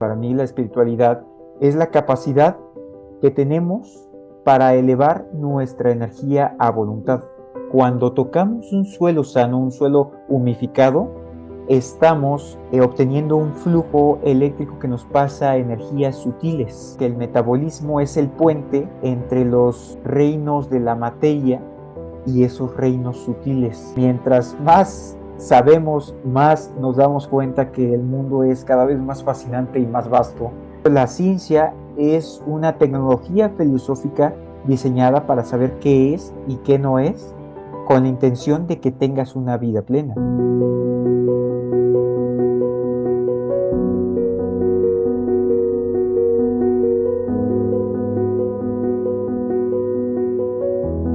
Para mí la espiritualidad es la capacidad que tenemos para elevar nuestra energía a voluntad. Cuando tocamos un suelo sano, un suelo humificado, estamos obteniendo un flujo eléctrico que nos pasa energías sutiles. Que el metabolismo es el puente entre los reinos de la materia y esos reinos sutiles. Mientras más sabemos, más nos damos cuenta que el mundo es cada vez más fascinante y más vasto. La ciencia es una tecnología filosófica diseñada para saber qué es y qué no es, con la intención de que tengas una vida plena.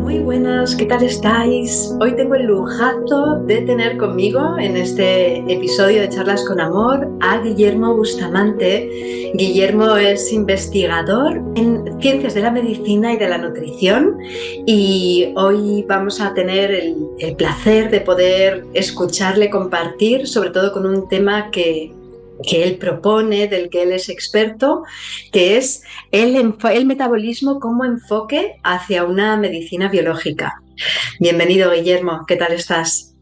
Muy buenas, ¿qué tal estáis? Hoy tengo el lujazo de tener conmigo en este episodio de Charlas con Amor a Guillermo Bustamante. Guillermo es investigador en ciencias de la medicina y de la nutrición y hoy vamos a tener el placer de poder escucharle compartir, sobre todo con un tema que él propone, del que él es experto, que es el metabolismo como enfoque hacia una medicina biológica. Bienvenido, Guillermo, ¿qué tal estás?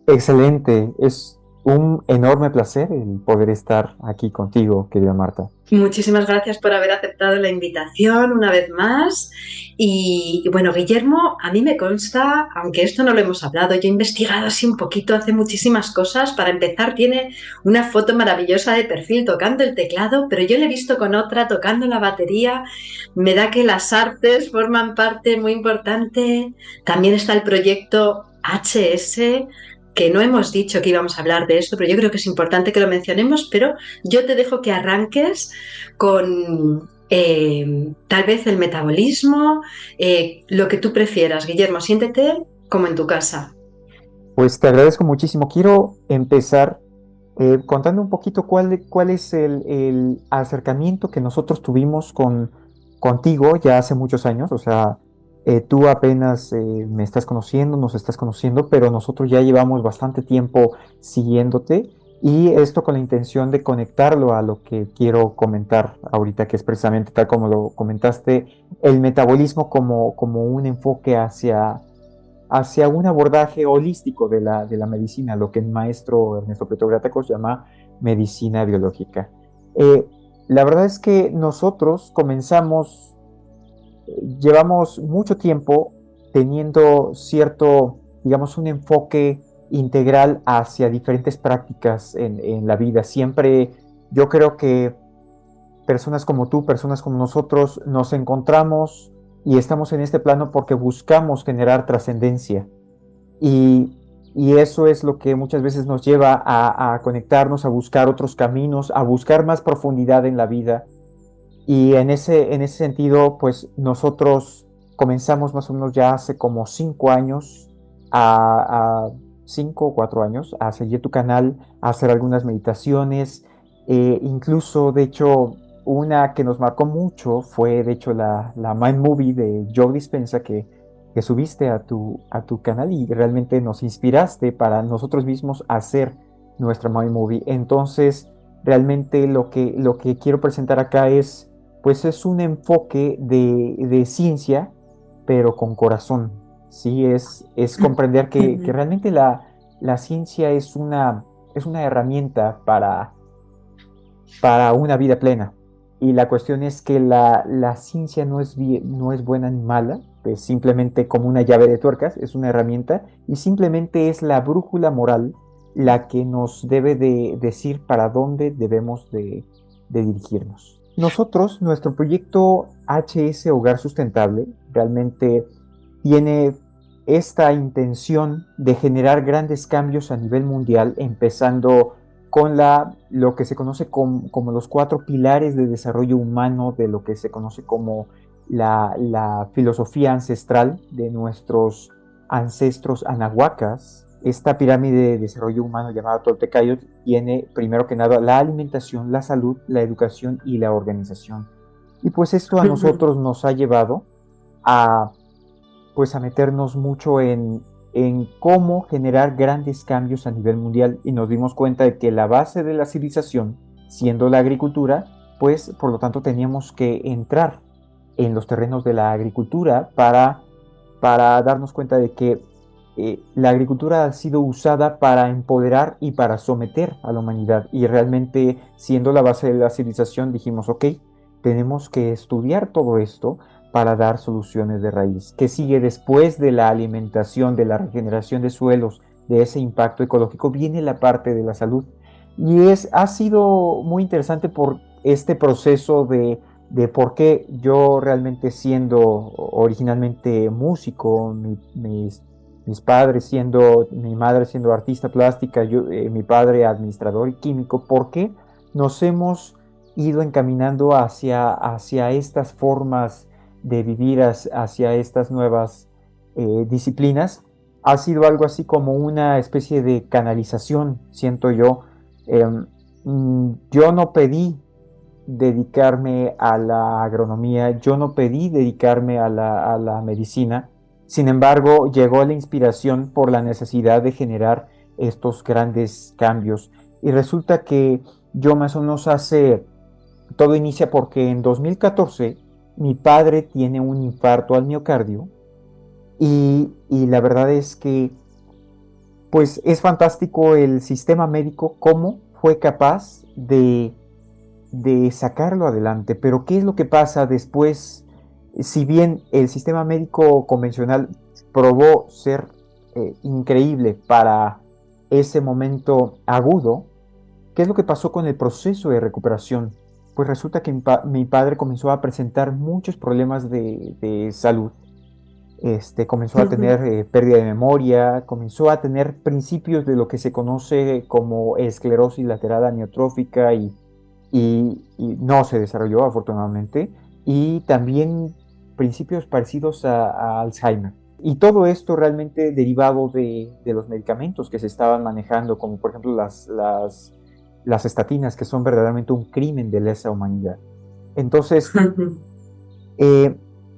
Excelente, es un enorme placer el poder estar aquí contigo, querida Marta. Muchísimas gracias por haber aceptado la invitación una vez más. Y bueno, Guillermo, a mí me consta, aunque esto no lo hemos hablado, yo he investigado así un poquito, hace muchísimas cosas. Para empezar, tiene una foto maravillosa de perfil tocando el teclado, pero yo le he visto con otra tocando la batería. Me da que las artes forman parte muy importante. También está el proyecto HS, que no hemos dicho que íbamos a hablar de esto, pero yo creo que es importante que lo mencionemos, pero yo te dejo que arranques con tal vez el metabolismo, lo que tú prefieras. Guillermo, siéntete como en tu casa. Pues te agradezco muchísimo. Quiero empezar contando un poquito cuál es el acercamiento que nosotros tuvimos contigo ya hace muchos años. O sea, tú apenas me estás conociendo, nos estás conociendo, pero nosotros ya llevamos bastante tiempo siguiéndote y esto con la intención de conectarlo a lo que quiero comentar ahorita, que es precisamente tal como lo comentaste, el metabolismo como un enfoque hacia un abordaje holístico de la medicina, lo que el maestro Ernesto Prieto Gratacos llama medicina biológica. Eh, la verdad es que nosotros llevamos mucho tiempo teniendo cierto, digamos, un enfoque integral hacia diferentes prácticas en la vida. Siempre yo creo que personas como tú, personas como nosotros, nos encontramos y estamos en este plano porque buscamos generar trascendencia. Y, y eso es lo que muchas veces nos lleva a conectarnos, a buscar otros caminos, a buscar más profundidad en la vida. Y en ese sentido, pues nosotros comenzamos más o menos ya hace como 5 años, a 5 o 4 años, a seguir tu canal, a hacer algunas meditaciones. Incluso, de hecho, una que nos marcó mucho fue, de hecho, la Mind Movie de Joe Dispenza que subiste a tu canal y realmente nos inspiraste para nosotros mismos hacer nuestra Mind Movie. Entonces, realmente lo que quiero presentar acá pues es un enfoque de ciencia, pero con corazón. Sí, es comprender que realmente la ciencia es una herramienta para una vida plena. Y la cuestión es que la ciencia no es buena ni mala, es simplemente como una llave de tuercas, es una herramienta y simplemente es la brújula moral la que nos debe de decir para dónde debemos de dirigirnos. Nosotros, nuestro proyecto HS Hogar Sustentable, realmente tiene esta intención de generar grandes cambios a nivel mundial, empezando con lo que se conoce como los 4 pilares de desarrollo humano, de lo que se conoce como la filosofía ancestral de nuestros ancestros anahuacas. Esta pirámide de desarrollo humano llamada Toltecayo tiene primero que nada la alimentación, la salud, la educación y la organización. Y pues esto a nosotros nos ha llevado a pues a meternos mucho en cómo generar grandes cambios a nivel mundial y nos dimos cuenta de que la base de la civilización siendo la agricultura, pues por lo tanto teníamos que entrar en los terrenos de la agricultura para darnos cuenta de que la agricultura ha sido usada para empoderar y para someter a la humanidad. Y realmente, siendo la base de la civilización, dijimos, ok, tenemos que estudiar todo esto para dar soluciones de raíz. ¿Qué sigue después de la alimentación, de la regeneración de suelos, de ese impacto ecológico? Viene la parte de la salud. Y ha sido muy interesante por este proceso de por qué yo realmente siendo originalmente músico, mis padres siendo, mi madre siendo artista plástica, mi padre administrador y químico, por qué nos hemos ido encaminando hacia estas formas de vivir, hacia estas nuevas disciplinas. Ha sido algo así como una especie de canalización, siento yo. Yo no pedí dedicarme a la agronomía, yo no pedí dedicarme a la medicina. Sin embargo, llegó la inspiración por la necesidad de generar estos grandes cambios. Y resulta que yo más o menos todo inicia porque en 2014 mi padre tiene un infarto al miocardio y la verdad es que pues es fantástico el sistema médico cómo fue capaz de sacarlo adelante. Pero ¿qué es lo que pasa después? Si bien el sistema médico convencional probó ser increíble para ese momento agudo, ¿qué es lo que pasó con el proceso de recuperación? Pues resulta que mi padre comenzó a presentar muchos problemas de salud. Comenzó a tener pérdida de memoria, comenzó a tener principios de lo que se conoce como esclerosis lateral amiotrófica y no se desarrolló afortunadamente, y también principios parecidos a Alzheimer. Y todo esto realmente derivado de los medicamentos que se estaban manejando, como por ejemplo las estatinas, que son verdaderamente un crimen de lesa humanidad. Entonces,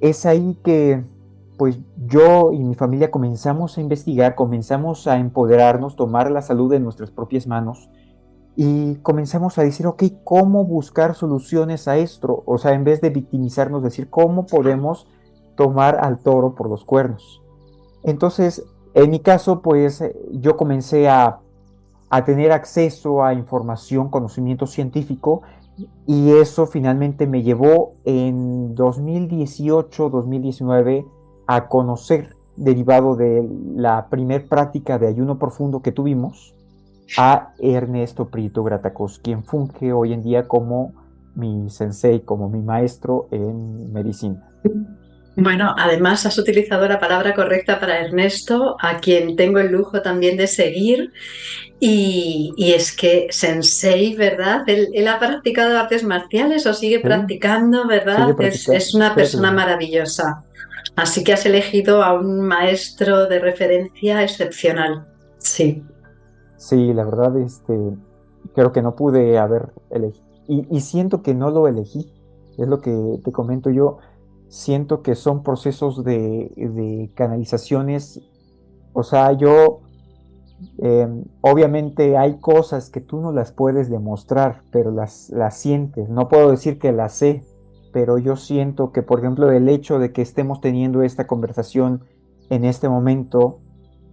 es ahí que pues yo y mi familia comenzamos a investigar, comenzamos a empoderarnos, tomar la salud en nuestras propias manos y comenzamos a decir, ok, ¿cómo buscar soluciones a esto? O sea, en vez de victimizarnos, decir, ¿cómo podemos tomar al toro por los cuernos? Entonces, en mi caso, pues yo comencé a tener acceso a información, conocimiento científico, y eso finalmente me llevó en 2018-2019 a conocer, derivado de la primer práctica de ayuno profundo que tuvimos, a Ernesto Prieto Gratacos, quien funge hoy en día como mi sensei, como mi maestro en medicina. Bueno, además has utilizado la palabra correcta para Ernesto, a quien tengo el lujo también de seguir. Y es que Sensei, ¿verdad? Él ha practicado artes marciales o sigue Sí, practicando, ¿verdad? sigue practicando, Es una creo que persona lo... maravillosa. Así que has elegido a un maestro de referencia excepcional. Sí. Sí, la verdad, creo que no pude haber elegido, y siento que no lo elegí, es lo que te comento yo, siento que son procesos de canalizaciones, o sea, obviamente hay cosas que tú no las puedes demostrar, pero las sientes. No puedo decir que las sé, pero yo siento que, por ejemplo, el hecho de que estemos teniendo esta conversación en este momento,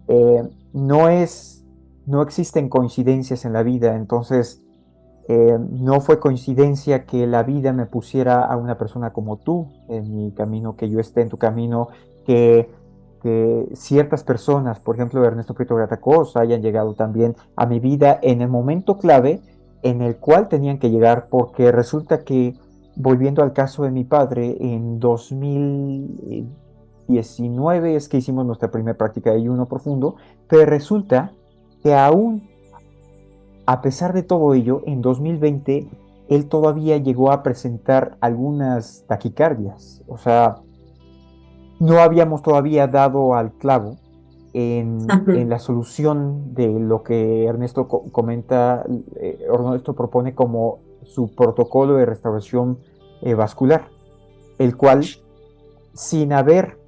eh, no es, no existen coincidencias en la vida. Entonces, no fue coincidencia que la vida me pusiera a una persona como tú en mi camino, que yo esté en tu camino, que que ciertas personas, por ejemplo Ernesto Prieto Gratacos, hayan llegado también a mi vida en el momento clave en el cual tenían que llegar, porque resulta que, volviendo al caso de mi padre, en 2019 es que hicimos nuestra primera práctica de ayuno profundo, pero resulta que aún a pesar de todo ello, en 2020 él todavía llegó a presentar algunas taquicardias, o sea, no habíamos todavía dado al clavo en la solución de lo que Ernesto comenta, Ernesto propone como su protocolo de restauración vascular, el cual, sin haber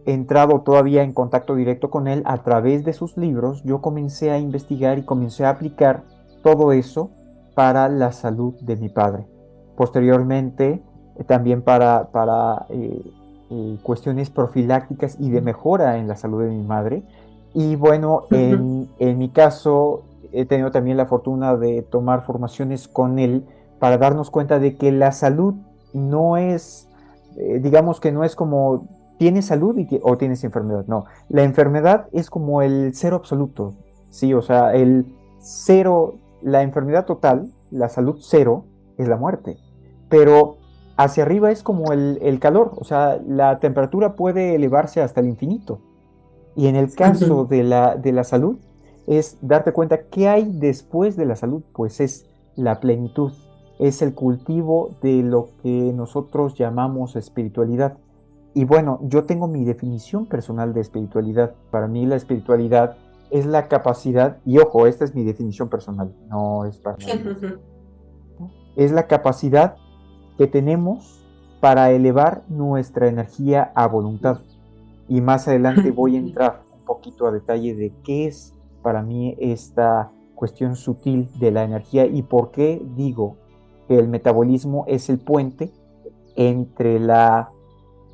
entrado todavía en contacto directo con él, a través de sus libros, yo comencé a investigar y comencé a aplicar todo eso para la salud de mi padre. Posteriormente, también para cuestiones profilácticas y de mejora en la salud de mi madre. Y bueno, en mi caso, he tenido también la fortuna de tomar formaciones con él para darnos cuenta de que la salud no es, digamos que no es como tienes salud o tienes enfermedad. No, la enfermedad es como el cero absoluto, sí, o sea, el cero, la enfermedad total, la salud cero es la muerte, pero hacia arriba es como el calor, o sea, la temperatura puede elevarse hasta el infinito. Y en el caso de la salud, es darte cuenta qué hay después de la salud, pues es la plenitud, es el cultivo de lo que nosotros llamamos espiritualidad. Y bueno, yo tengo mi definición personal de espiritualidad. Para mí la espiritualidad es la capacidad, y ojo, esta es mi definición personal, no es para nadie más, es la capacidad que tenemos para elevar nuestra energía a voluntad. Y más adelante voy a entrar un poquito a detalle de qué es para mí esta cuestión sutil de la energía y por qué digo que el metabolismo es el puente entre,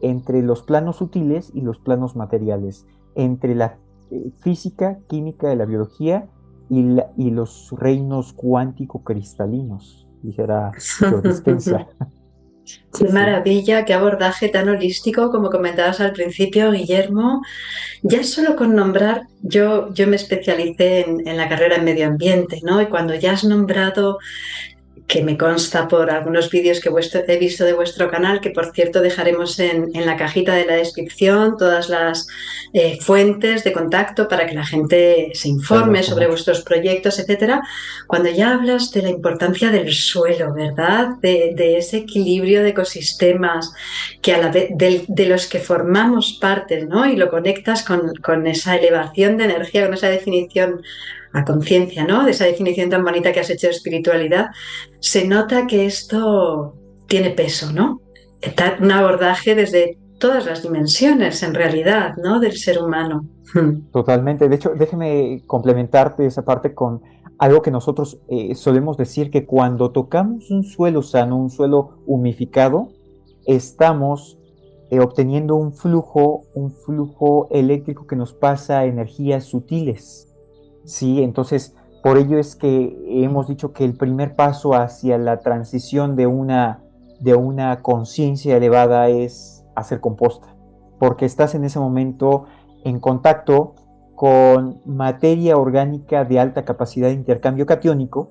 entre los planos sutiles y los planos materiales, entre la física, química de la biología y los reinos cuántico-cristalinos, dijera Joe Dispenza. Qué Sí. maravilla, qué abordaje tan holístico, como comentabas al principio, Guillermo. Ya solo con nombrar, yo me especialicé en la carrera en medio ambiente, ¿no? Y cuando ya has nombrado, que me consta por algunos vídeos que he visto de vuestro canal, que por cierto dejaremos en la cajita de la descripción todas las fuentes de contacto para que la gente se Te informe agradezco sobre mucho. vuestros proyectos, etcétera. Cuando ya hablas de la importancia del suelo, ¿verdad? De ese equilibrio de ecosistemas que a la vez de los que formamos parte, ¿no? Y lo conectas con esa elevación de energía, con esa definición a conciencia, ¿no? De esa definición tan bonita que has hecho de espiritualidad, se nota que esto tiene peso, ¿no? Está un abordaje desde todas las dimensiones, en realidad, ¿no? Del ser humano. Totalmente. De hecho, déjeme complementarte esa parte con algo que nosotros solemos decir que cuando tocamos un suelo sano, un suelo humificado, estamos obteniendo un flujo eléctrico que nos pasa energías sutiles. Sí, entonces por ello es que hemos dicho que el primer paso hacia la transición de una conciencia elevada es hacer composta, porque estás en ese momento en contacto con materia orgánica de alta capacidad de intercambio catiónico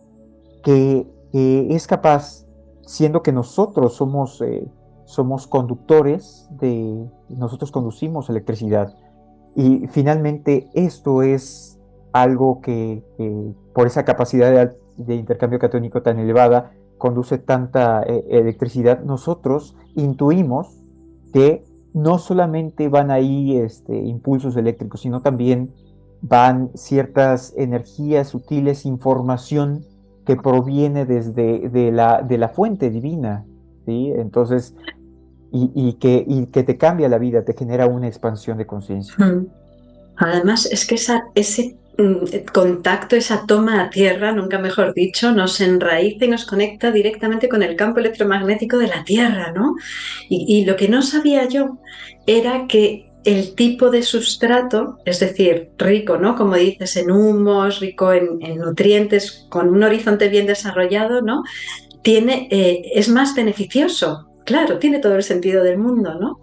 que es capaz, siendo que nosotros somos conductores nosotros conducimos electricidad. Y finalmente esto es algo que por esa capacidad de intercambio catónico tan elevada conduce tanta electricidad, nosotros intuimos que no solamente van ahí impulsos eléctricos, sino también van ciertas energías sutiles, información que proviene desde de la fuente divina, ¿sí? Entonces, y que te cambia la vida, te genera una expansión de conciencia. Además, es que ese contacto, esa toma a tierra, nunca mejor dicho, nos enraiza y nos conecta directamente con el campo electromagnético de la Tierra, ¿no? Y lo que no sabía yo era que el tipo de sustrato, es decir, rico, ¿no? Como dices, en humos, rico en nutrientes, con un horizonte bien desarrollado, ¿no? Es más beneficioso. Claro, tiene todo el sentido del mundo, ¿no?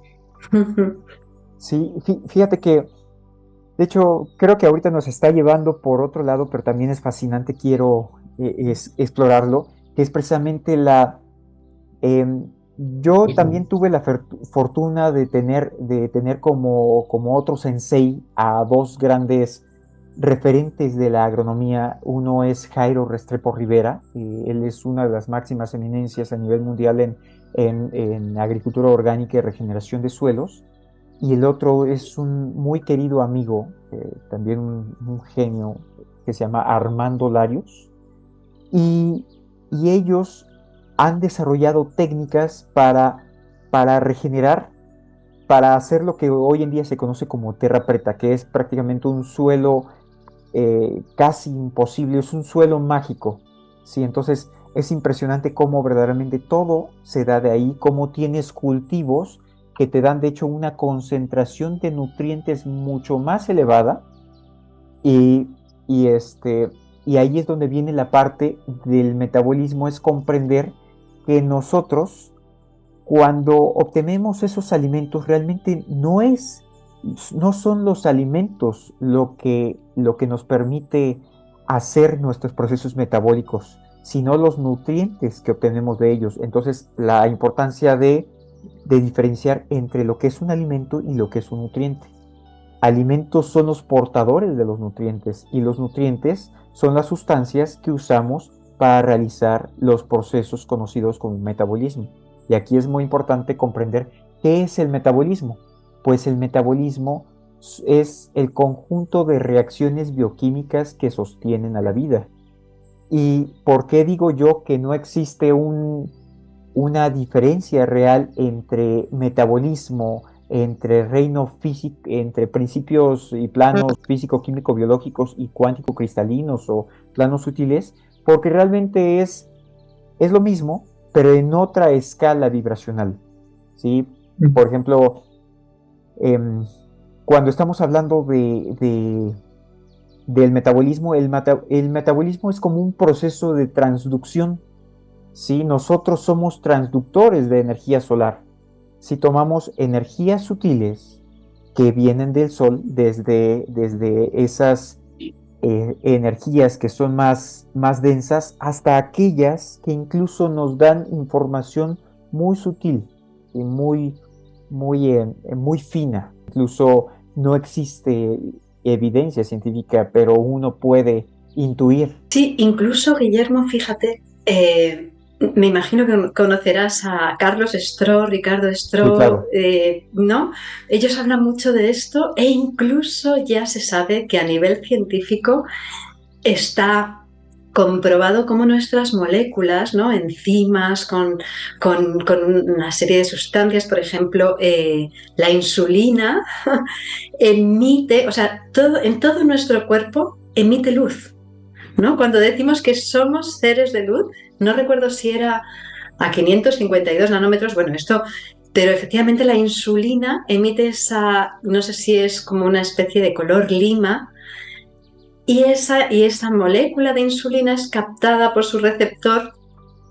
Sí, fíjate que, de hecho, creo que ahorita nos está llevando por otro lado, pero también es fascinante, quiero explorarlo, que es precisamente yo también tuve la fortuna de tener como otro sensei a dos grandes referentes de la agronomía. Uno es Jairo Restrepo Rivera, él es una de las máximas eminencias a nivel mundial en agricultura orgánica y regeneración de suelos. Y el otro es un muy querido amigo, también un genio, que se llama Armando Larios. Y, y ellos han desarrollado técnicas para regenerar, para hacer lo que hoy en día se conoce como terra preta, que es prácticamente un suelo casi imposible, es un suelo mágico. ¿Sí? Entonces, es impresionante cómo verdaderamente todo se da de ahí, cómo tienes cultivos que te dan de hecho una concentración de nutrientes mucho más elevada y, y, este, y ahí es donde viene la parte del metabolismo, es comprender que nosotros cuando obtenemos esos alimentos realmente no son los alimentos lo que nos permite hacer nuestros procesos metabólicos, sino los nutrientes que obtenemos de ellos. Entonces, la importancia de diferenciar entre lo que es un alimento y lo que es un nutriente. Alimentos son los portadores de los nutrientes y los nutrientes son las sustancias que usamos para realizar los procesos conocidos como metabolismo. Y aquí es muy importante comprender qué es el metabolismo. Pues el metabolismo es el conjunto de reacciones bioquímicas que sostienen a la vida. ¿Y por qué digo yo que no existe una diferencia real entre metabolismo, entre reino físico, entre principios y planos físico-químico-biológicos y cuántico-cristalinos o planos sutiles? Porque realmente es lo mismo, pero en otra escala vibracional, ¿sí? Por ejemplo, cuando estamos hablando del metabolismo, el metabolismo es como un proceso de transducción, ¿sí? Nosotros somos transductores de energía solar. Si tomamos energías sutiles que vienen del Sol, desde esas energías que son más densas, hasta aquellas que incluso nos dan información muy sutil y muy fina. Incluso no existe evidencia científica, pero uno puede intuir. Sí, incluso Guillermo, fíjate, me imagino que conocerás a Carlos Stroh, Ricardo Sí, Stroh, claro. ¿no? Ellos hablan mucho de esto e incluso ya se sabe que a nivel científico está comprobado cómo nuestras moléculas, ¿no? Enzimas, con una serie de sustancias, por ejemplo, la insulina, emite, o sea, en todo nuestro cuerpo emite luz. ¿No? Cuando decimos que somos seres de luz, no recuerdo si era a 552 nanómetros, bueno, esto, pero efectivamente la insulina emite esa, no sé si es como una especie de color lima, y esa molécula de insulina es captada por su receptor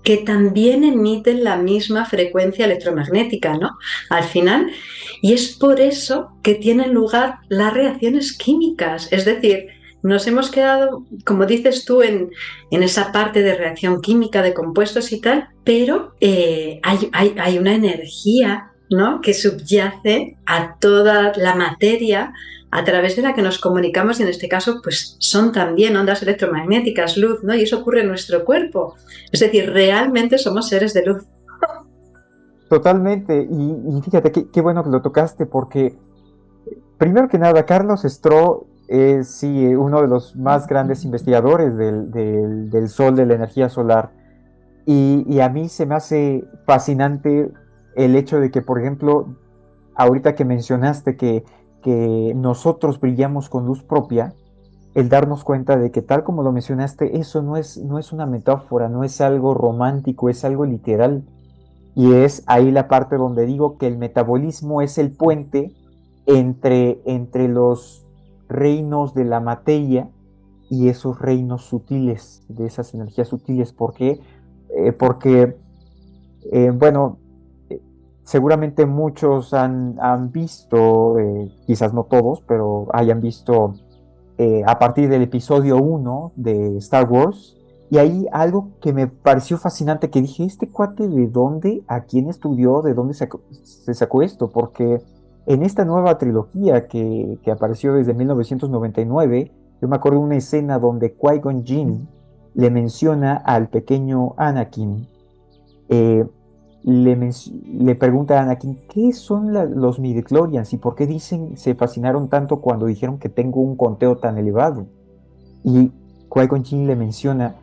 que también emiten la misma frecuencia electromagnética, ¿no? Al final, y es por eso que tienen lugar las reacciones químicas, es decir, nos hemos quedado, como dices tú, en esa parte de reacción química de compuestos y tal, pero hay una energía, ¿no? Que subyace a toda la materia a través de la que nos comunicamos y en este caso pues son también ondas electromagnéticas, luz, ¿no? Y eso ocurre en nuestro cuerpo. Es decir, realmente somos seres de luz. Totalmente. Y fíjate, qué bueno que lo tocaste porque primero que nada, Carlos Stroh es sí, uno de los más grandes investigadores del Sol, de la energía solar. Y a mí se me hace fascinante el hecho de que, por ejemplo, ahorita que mencionaste que nosotros brillamos con luz propia, el darnos cuenta de que tal como lo mencionaste, eso no es una metáfora, no es algo romántico, es algo literal. Y es ahí la parte donde digo que el metabolismo es el puente entre los reinos de la materia y esos reinos sutiles, de esas energías sutiles. ¿Por qué? Porque, bueno, eh, seguramente muchos han visto, quizás no todos, pero hayan visto a partir del episodio 1 de Star Wars. Y ahí algo que me pareció fascinante, que dije, este cuate, ¿de dónde, a quién estudió, de dónde se sacó esto? Porque en esta nueva trilogía que apareció desde 1999, yo me acuerdo de una escena donde Qui-Gon Jinn le menciona al pequeño Anakin, eh, le pregunta a Anakin, ¿qué son los midichlorians y por qué se fascinaron tanto cuando dijeron que tengo un conteo tan elevado? Y Qui-Gon Jinn le menciona,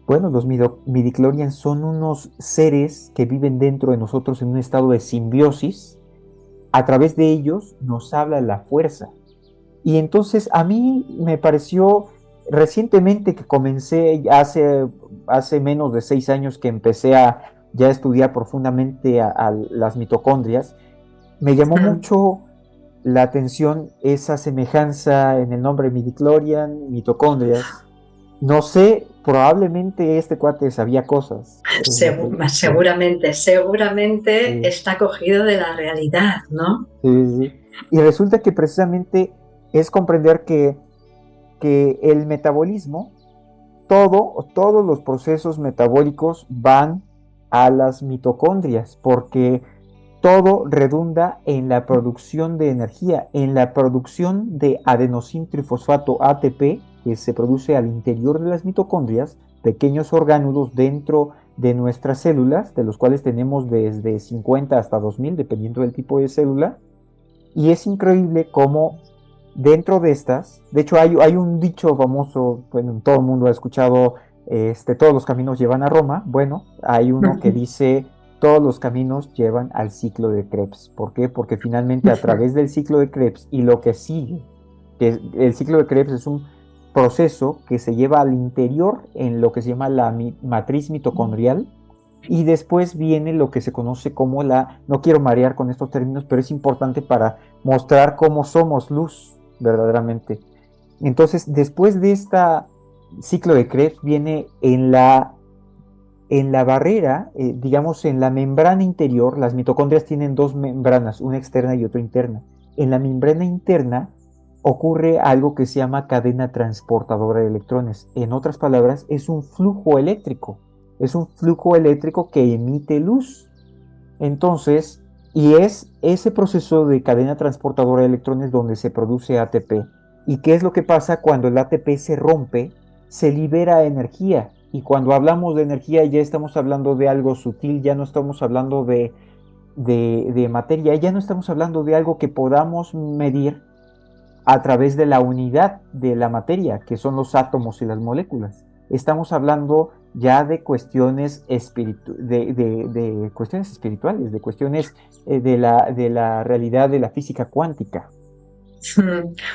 bueno, los midichlorians son unos seres que viven dentro de nosotros en un estado de simbiosis. A través de ellos nos habla la fuerza. Y entonces a mí me pareció recientemente que comencé, hace menos de 6 años que empecé a ya estudiar profundamente a las mitocondrias, me llamó mucho la atención esa semejanza en el nombre midichlorian, mitocondrias. No sé, probablemente este cuate sabía cosas. Seguramente, seguramente Sí, está cogido de la realidad, ¿no? sí, sí. Y resulta que precisamente es comprender que el metabolismo, todos los procesos metabólicos van a las mitocondrias, porque todo redunda en la producción de energía, en la producción de adenosín-trifosfato ATP, que se produce al interior de las mitocondrias, pequeños orgánulos dentro de nuestras células, de los cuales tenemos desde 50 hasta 2000, dependiendo del tipo de célula. Y es increíble cómo dentro de estas, de hecho hay un dicho famoso, bueno, todo el mundo ha escuchado, todos los caminos llevan a Roma. Bueno, hay uno que dice, todos los caminos llevan al ciclo de Krebs. ¿Por qué? Porque finalmente a través del ciclo de Krebs y lo que sigue, que el ciclo de Krebs es un proceso que se lleva al interior en lo que se llama la matriz mitocondrial, y después viene lo que se conoce como no quiero marear con estos términos, pero es importante para mostrar cómo somos luz verdaderamente. Entonces, después de este ciclo de Krebs, viene en la barrera, digamos en la membrana interior. Las mitocondrias tienen dos membranas, una externa y otra interna. En la membrana interna ocurre algo que se llama cadena transportadora de electrones. En otras palabras, es un flujo eléctrico. Es un flujo eléctrico que emite luz. Entonces, y es ese proceso de cadena transportadora de electrones donde se produce ATP. ¿Y qué es lo que pasa cuando el ATP se rompe? Se libera energía. Y cuando hablamos de energía ya estamos hablando de algo sutil, ya no estamos hablando de materia, ya no estamos hablando de algo que podamos medir a través de la unidad de la materia, que son los átomos y las moléculas. Estamos hablando ya de cuestiones, de cuestiones espirituales, de cuestiones de la realidad de la física cuántica.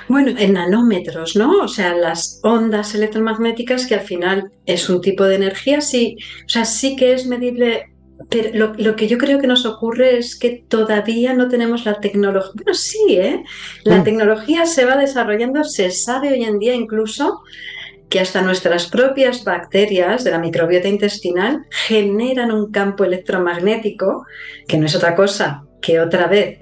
Bueno, en nanómetros, ¿no? O sea, las ondas electromagnéticas que al final es un tipo de energía, sí, o sea, sí que es medible, pero lo que yo creo que nos ocurre es que todavía no tenemos la tecnología. Bueno, sí, ¿eh? La Sí, tecnología se va desarrollando, se sabe hoy en día incluso que hasta nuestras propias bacterias de la microbiota intestinal generan un campo electromagnético que no es otra cosa que otra vez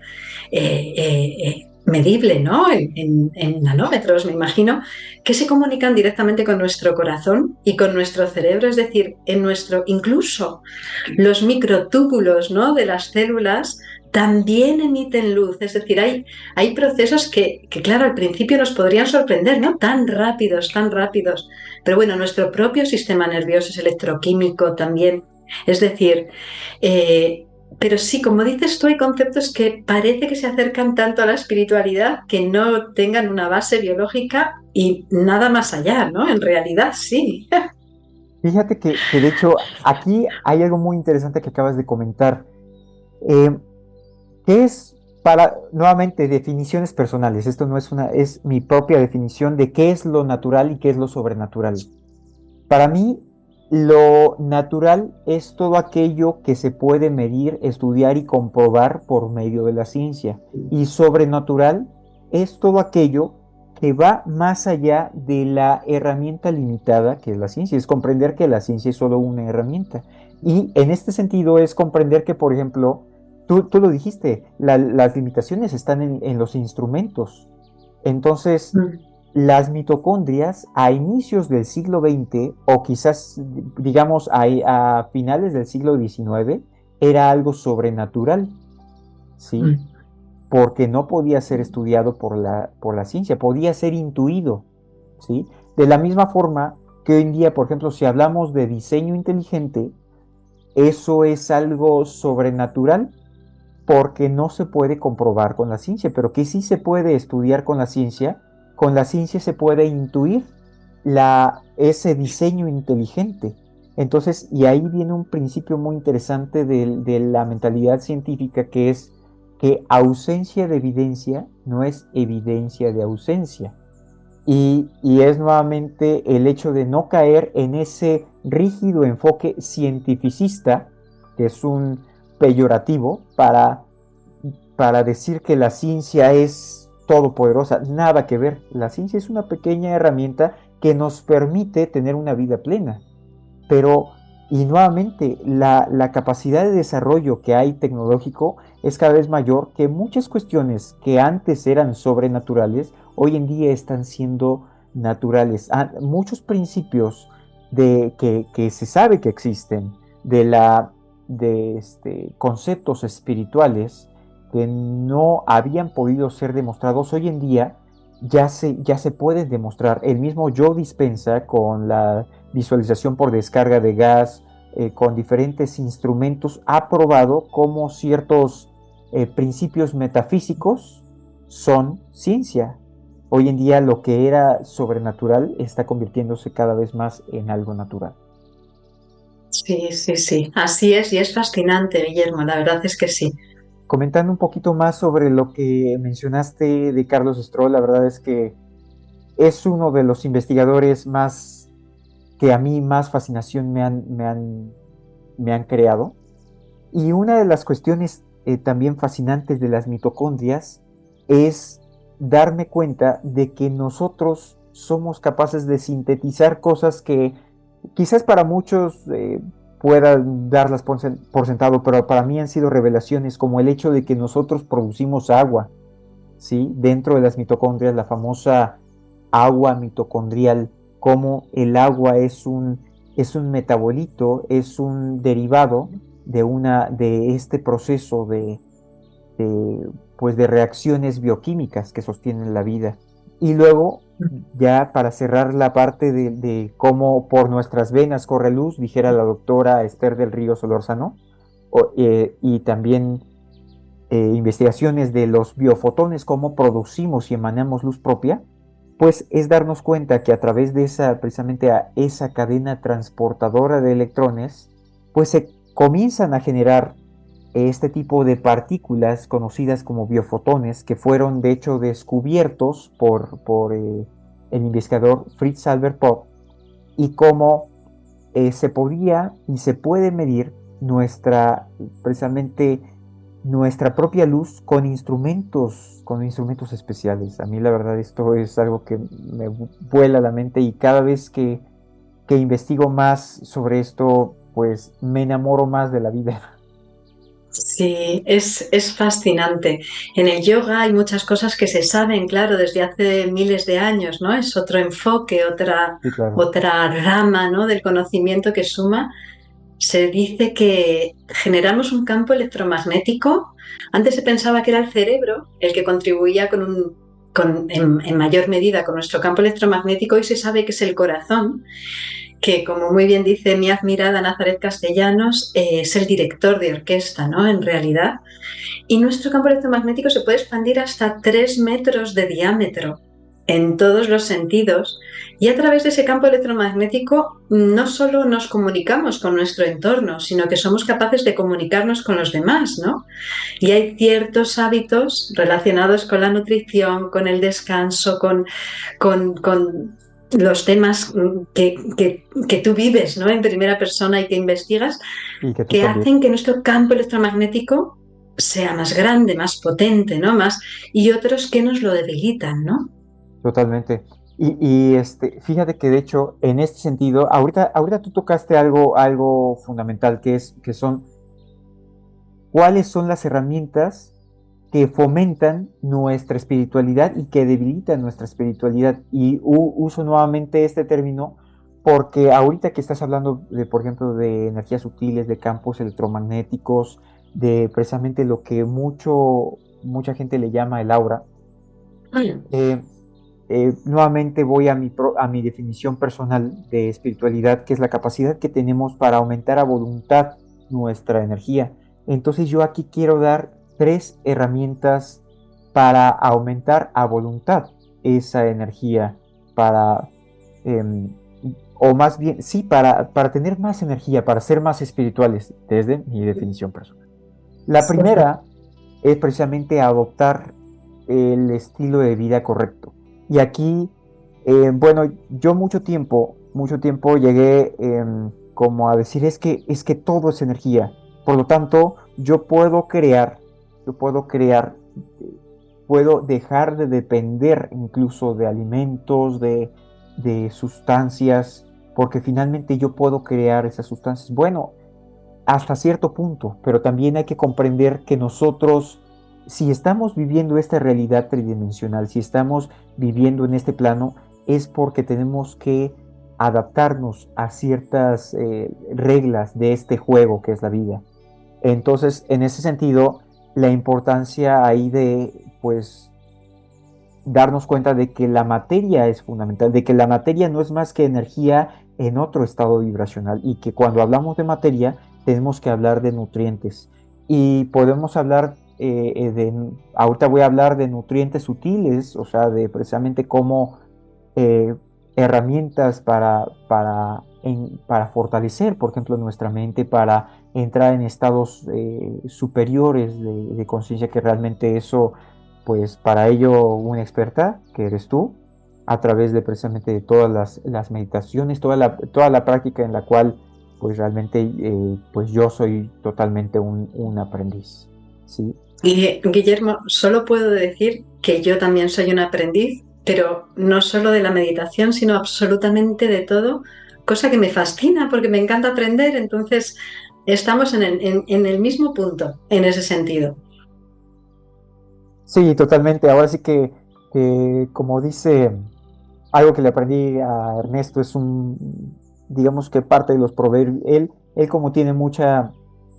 medible, ¿no? En nanómetros, me imagino, que se comunican directamente con nuestro corazón y con nuestro cerebro, es decir, en nuestro, incluso los microtúbulos, ¿no? De las células también emiten luz, es decir, hay procesos que, claro, al principio nos podrían sorprender, ¿no? Tan rápidos, pero bueno, nuestro propio sistema nervioso es electroquímico también, es decir, pero sí, como dices tú, hay conceptos que parece que se acercan tanto a la espiritualidad que no tengan una base biológica y nada más allá, ¿no? En realidad, sí. fíjate que de hecho aquí hay algo muy interesante que acabas de comentar. Eh, ¿Qué es nuevamente, definiciones personales? Esto no es es mi propia definición de qué es lo natural y qué es lo sobrenatural. Para mí, lo natural es todo aquello que se puede medir, estudiar y comprobar por medio de la ciencia. Y sobrenatural es todo aquello que va más allá de la herramienta limitada que es la ciencia. Es comprender que la ciencia es solo una herramienta. Y en este sentido es comprender que, por ejemplo, tú lo dijiste, las limitaciones están en los instrumentos. Entonces, las mitocondrias a inicios del siglo XX o quizás, digamos, a finales del siglo XIX, era algo sobrenatural, ¿sí? Porque no podía ser estudiado por la ciencia, podía ser intuido, ¿sí? De la misma forma que hoy en día, por ejemplo, si hablamos de diseño inteligente, eso es algo sobrenatural porque no se puede comprobar con la ciencia, pero que sí se puede estudiar con la ciencia se puede intuir ese diseño inteligente. Entonces, y ahí viene un principio muy interesante de la mentalidad científica, que es que ausencia de evidencia no es evidencia de ausencia. y es nuevamente el hecho de no caer en ese rígido enfoque cientificista, que es un peyorativo para decir que la ciencia es todopoderosa. Nada que ver. La ciencia es una pequeña herramienta que nos permite tener una vida plena. Pero, y nuevamente, la capacidad de desarrollo que hay tecnológico es cada vez mayor, que muchas cuestiones que antes eran sobrenaturales, hoy en día están siendo naturales. Muchos principios que se sabe que existen, de conceptos espirituales que no habían podido ser demostrados, hoy en día ya se pueden demostrar. El mismo Joe Dispenza, con la visualización por descarga de gas, con diferentes instrumentos, ha probado cómo ciertos principios metafísicos son ciencia. Hoy en día lo que era sobrenatural está convirtiéndose cada vez más en algo natural. Sí, sí, sí, así es y es fascinante, Guillermo, la verdad es que sí. Comentando un poquito más sobre lo que mencionaste de Carlos Strohl, la verdad es que es uno de los investigadores más que a mí más fascinación me han creado. Y una de las cuestiones también fascinantes de las mitocondrias es darme cuenta de que nosotros somos capaces de sintetizar cosas que quizás para muchos puedan darlas por sentado, pero para mí han sido revelaciones, como el hecho de que nosotros producimos agua, ¿sí? Dentro de las mitocondrias, la famosa agua mitocondrial, como el agua es un metabolito, es un derivado de este proceso pues de reacciones bioquímicas que sostienen la vida. Y luego, ya para cerrar la parte de cómo por nuestras venas corre luz, dijera la doctora Esther del Río Solórzano, y también investigaciones de los biofotones, cómo producimos y emanamos luz propia, pues es darnos cuenta que a través de precisamente a esa cadena transportadora de electrones, pues se comienzan a generar este tipo de partículas conocidas como biofotones, que fueron de hecho descubiertos por el investigador Fritz Albert Popp, y cómo se podía y se puede medir precisamente nuestra propia luz con instrumentos especiales. A mí la verdad esto es algo que me vuela la mente, y cada vez que investigo más sobre esto, pues me enamoro más de la vida. Sí, es fascinante. En el yoga hay muchas cosas que se saben, claro, desde hace miles de años, ¿no? Es otro enfoque, Sí, claro. otra rama, ¿no? Del conocimiento que suma. Se dice que generamos un campo electromagnético. Antes se pensaba que era el cerebro el que contribuía en mayor medida con nuestro campo electromagnético. Hoy se sabe que es el corazón, que como muy bien dice mi admirada Nazaret Castellanos, es el director de orquesta, ¿no? En realidad. Y nuestro campo electromagnético se puede expandir hasta 3 metros de diámetro en todos los sentidos. Y a través de ese campo electromagnético no solo nos comunicamos con nuestro entorno, sino que somos capaces de comunicarnos con los demás, ¿no? Y hay ciertos hábitos relacionados con la nutrición, con el descanso, con los temas que tú vives, ¿no? En primera persona y que investigas, Y que tú que también. hacen que nuestro campo electromagnético sea más grande, más potente, ¿no? Y otros que nos lo debilitan, ¿no? Totalmente. Y fíjate que de hecho, en este sentido, ahorita tú tocaste algo fundamental, que son cuáles son las herramientas que fomentan nuestra espiritualidad y que debilitan nuestra espiritualidad. Y uso nuevamente este término porque ahorita que estás hablando de, por ejemplo, de energías sutiles, de campos electromagnéticos, de precisamente lo que mucha gente le llama el aura, eh, nuevamente voy a mi definición personal de espiritualidad, que es la capacidad que tenemos para aumentar a voluntad nuestra energía. Entonces yo aquí quiero dar 3 herramientas para aumentar a voluntad esa energía, para, em, o más bien, sí, para tener más energía, para ser más espirituales, desde mi definición personal. La primera es precisamente adoptar el estilo de vida correcto. Y aquí Bueno, yo mucho tiempo llegué como a decir es que todo es energía. Por lo tanto, yo puedo crear, eh, puedo dejar de depender incluso de alimentos, de sustancias, porque finalmente yo puedo crear esas sustancias. Bueno, hasta cierto punto, pero también hay que comprender que nosotros, si estamos viviendo esta realidad tridimensional, si estamos viviendo en este plano, es porque tenemos que adaptarnos a ciertas reglas de este juego que es la vida. Entonces, en ese sentido, la importancia ahí de, pues, darnos cuenta de que la materia es fundamental, de que la materia no es más que energía en otro estado vibracional y que cuando hablamos de materia tenemos que hablar de nutrientes y podemos hablar ahorita voy a hablar de nutrientes sutiles, o sea, de precisamente cómo eh, herramientas para fortalecer, por ejemplo, nuestra mente, para entrar en estados superiores de conciencia, que realmente eso, pues para ello una experta, que eres tú, a través de precisamente de todas las meditaciones, toda la práctica en la cual pues realmente pues yo soy totalmente un aprendiz, ¿sí? Guillermo, solo puedo decir que yo también soy un aprendiz, pero no solo de la meditación, sino absolutamente de todo, cosa que me fascina porque me encanta aprender, entonces estamos en el mismo punto en ese sentido. Sí, totalmente. Ahora sí que como dice algo que le aprendí a Ernesto, digamos que parte de los proverbios, él como tiene mucha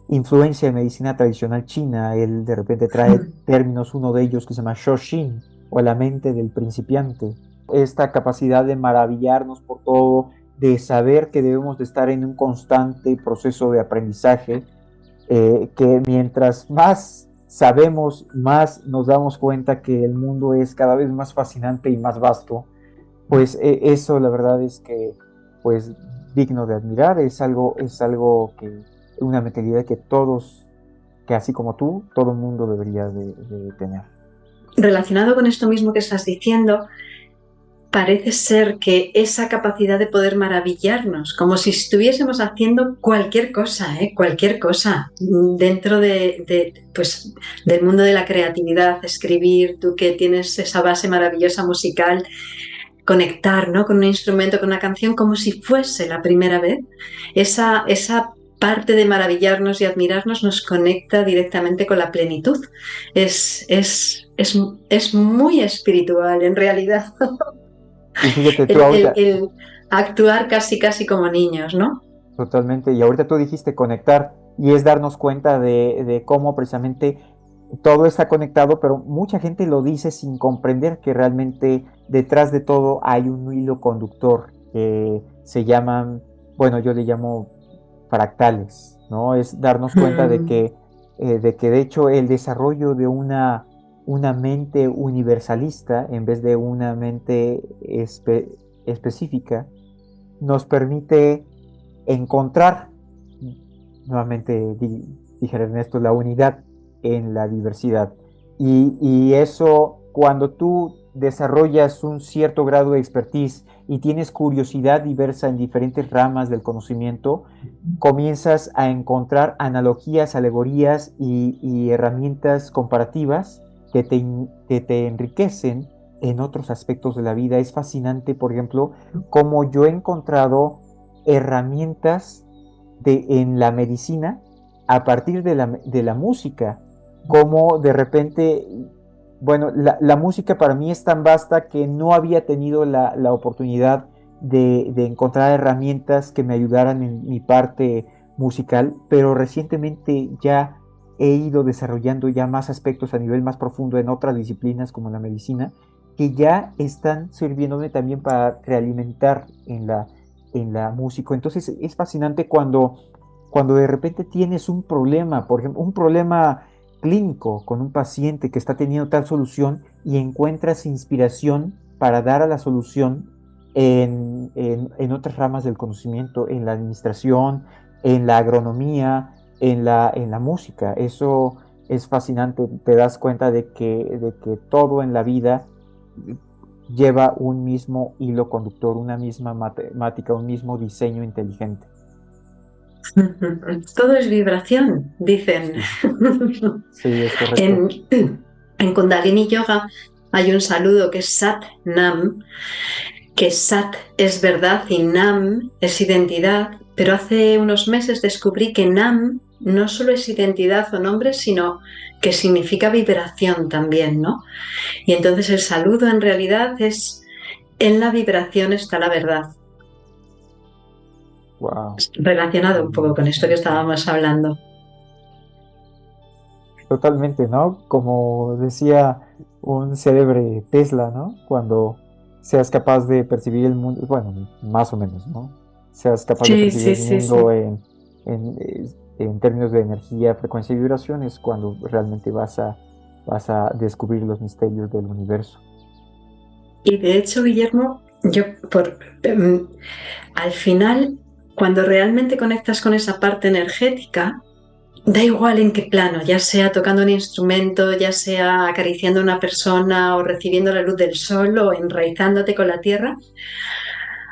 influencia en medicina tradicional china, él de repente trae términos, uno de ellos que se llama Shoshin, o la mente del principiante. Esta capacidad de maravillarnos por todo, de saber que debemos de estar en un constante proceso de aprendizaje, que mientras más sabemos, más nos damos cuenta que el mundo es cada vez más fascinante y más vasto, pues eso la verdad es que pues digno de admirar, es algo que, una mentalidad que todos, que así como tú, todo el mundo debería de tener. Relacionado con esto mismo que estás diciendo, parece ser que esa capacidad de poder maravillarnos, como si estuviésemos haciendo cualquier cosa, cualquier cosa, dentro pues, del mundo de la creatividad, escribir, tú que tienes esa base maravillosa musical, conectar, ¿no?, con un instrumento, con una canción, como si fuese la primera vez, esa parte de maravillarnos y admirarnos nos conecta directamente con la plenitud. Es muy espiritual en realidad. Y fíjate tú el, ahorita, el actuar casi casi como niños, ¿no? totalmente, y ahorita tú dijiste conectar, y es darnos cuenta de cómo precisamente todo está conectado, pero mucha gente lo dice sin comprender que realmente detrás de todo hay un hilo conductor que se llaman, bueno, yo le llamo fractales, ¿no? Es darnos cuenta Mm. de que de hecho el desarrollo de una mente universalista en vez de una mente específica nos permite encontrar, nuevamente dijera Ernesto, la unidad en la diversidad. Y eso, cuando tú desarrollas un cierto grado de expertise y tienes curiosidad diversa en diferentes ramas del conocimiento, comienzas a encontrar analogías, alegorías y herramientas comparativas que te enriquecen en otros aspectos de la vida. Es fascinante, por ejemplo, cómo yo he encontrado herramientas en la medicina a partir de la música, como de repente, bueno, la música para mí es tan vasta que no había tenido la oportunidad de encontrar herramientas que me ayudaran en mi parte musical, pero recientemente ya he ido desarrollando ya más aspectos a nivel más profundo en otras disciplinas como la medicina, que ya están sirviéndome también para realimentar en la música. Entonces es fascinante cuando de repente tienes un problema, por ejemplo, un problema clínico con un paciente que está teniendo tal solución y encuentras inspiración para dar a la solución en otras ramas del conocimiento, en la administración, en la agronomía, en la música. Eso es fascinante, te das cuenta de que todo en la vida lleva un mismo hilo conductor, una misma matemática, un mismo diseño inteligente. Todo es vibración, dicen. Sí, sí, es correcto. En, en Kundalini Yoga hay un saludo que es Sat Nam, que Sat es verdad y Nam es identidad, pero hace unos meses descubrí que Nam no solo es identidad o nombre, sino que significa vibración también, ¿no? Y entonces el saludo en realidad es: en la vibración está la verdad, Wow. relacionado un poco con esto que estábamos hablando. Totalmente, ¿no? Como decía un célebre Tesla, ¿no? Cuando seas capaz de percibir el mundo, bueno, más o menos, ¿no? Seas capaz de Sí, percibir sí, el sí, sí. mundo en términos de energía, frecuencia y vibraciones, cuando realmente vas a descubrir los misterios del universo. Y de hecho, Guillermo, al final, cuando realmente conectas con esa parte energética, da igual en qué plano, ya sea tocando un instrumento, ya sea acariciando a una persona o recibiendo la luz del sol o enraizándote con la tierra,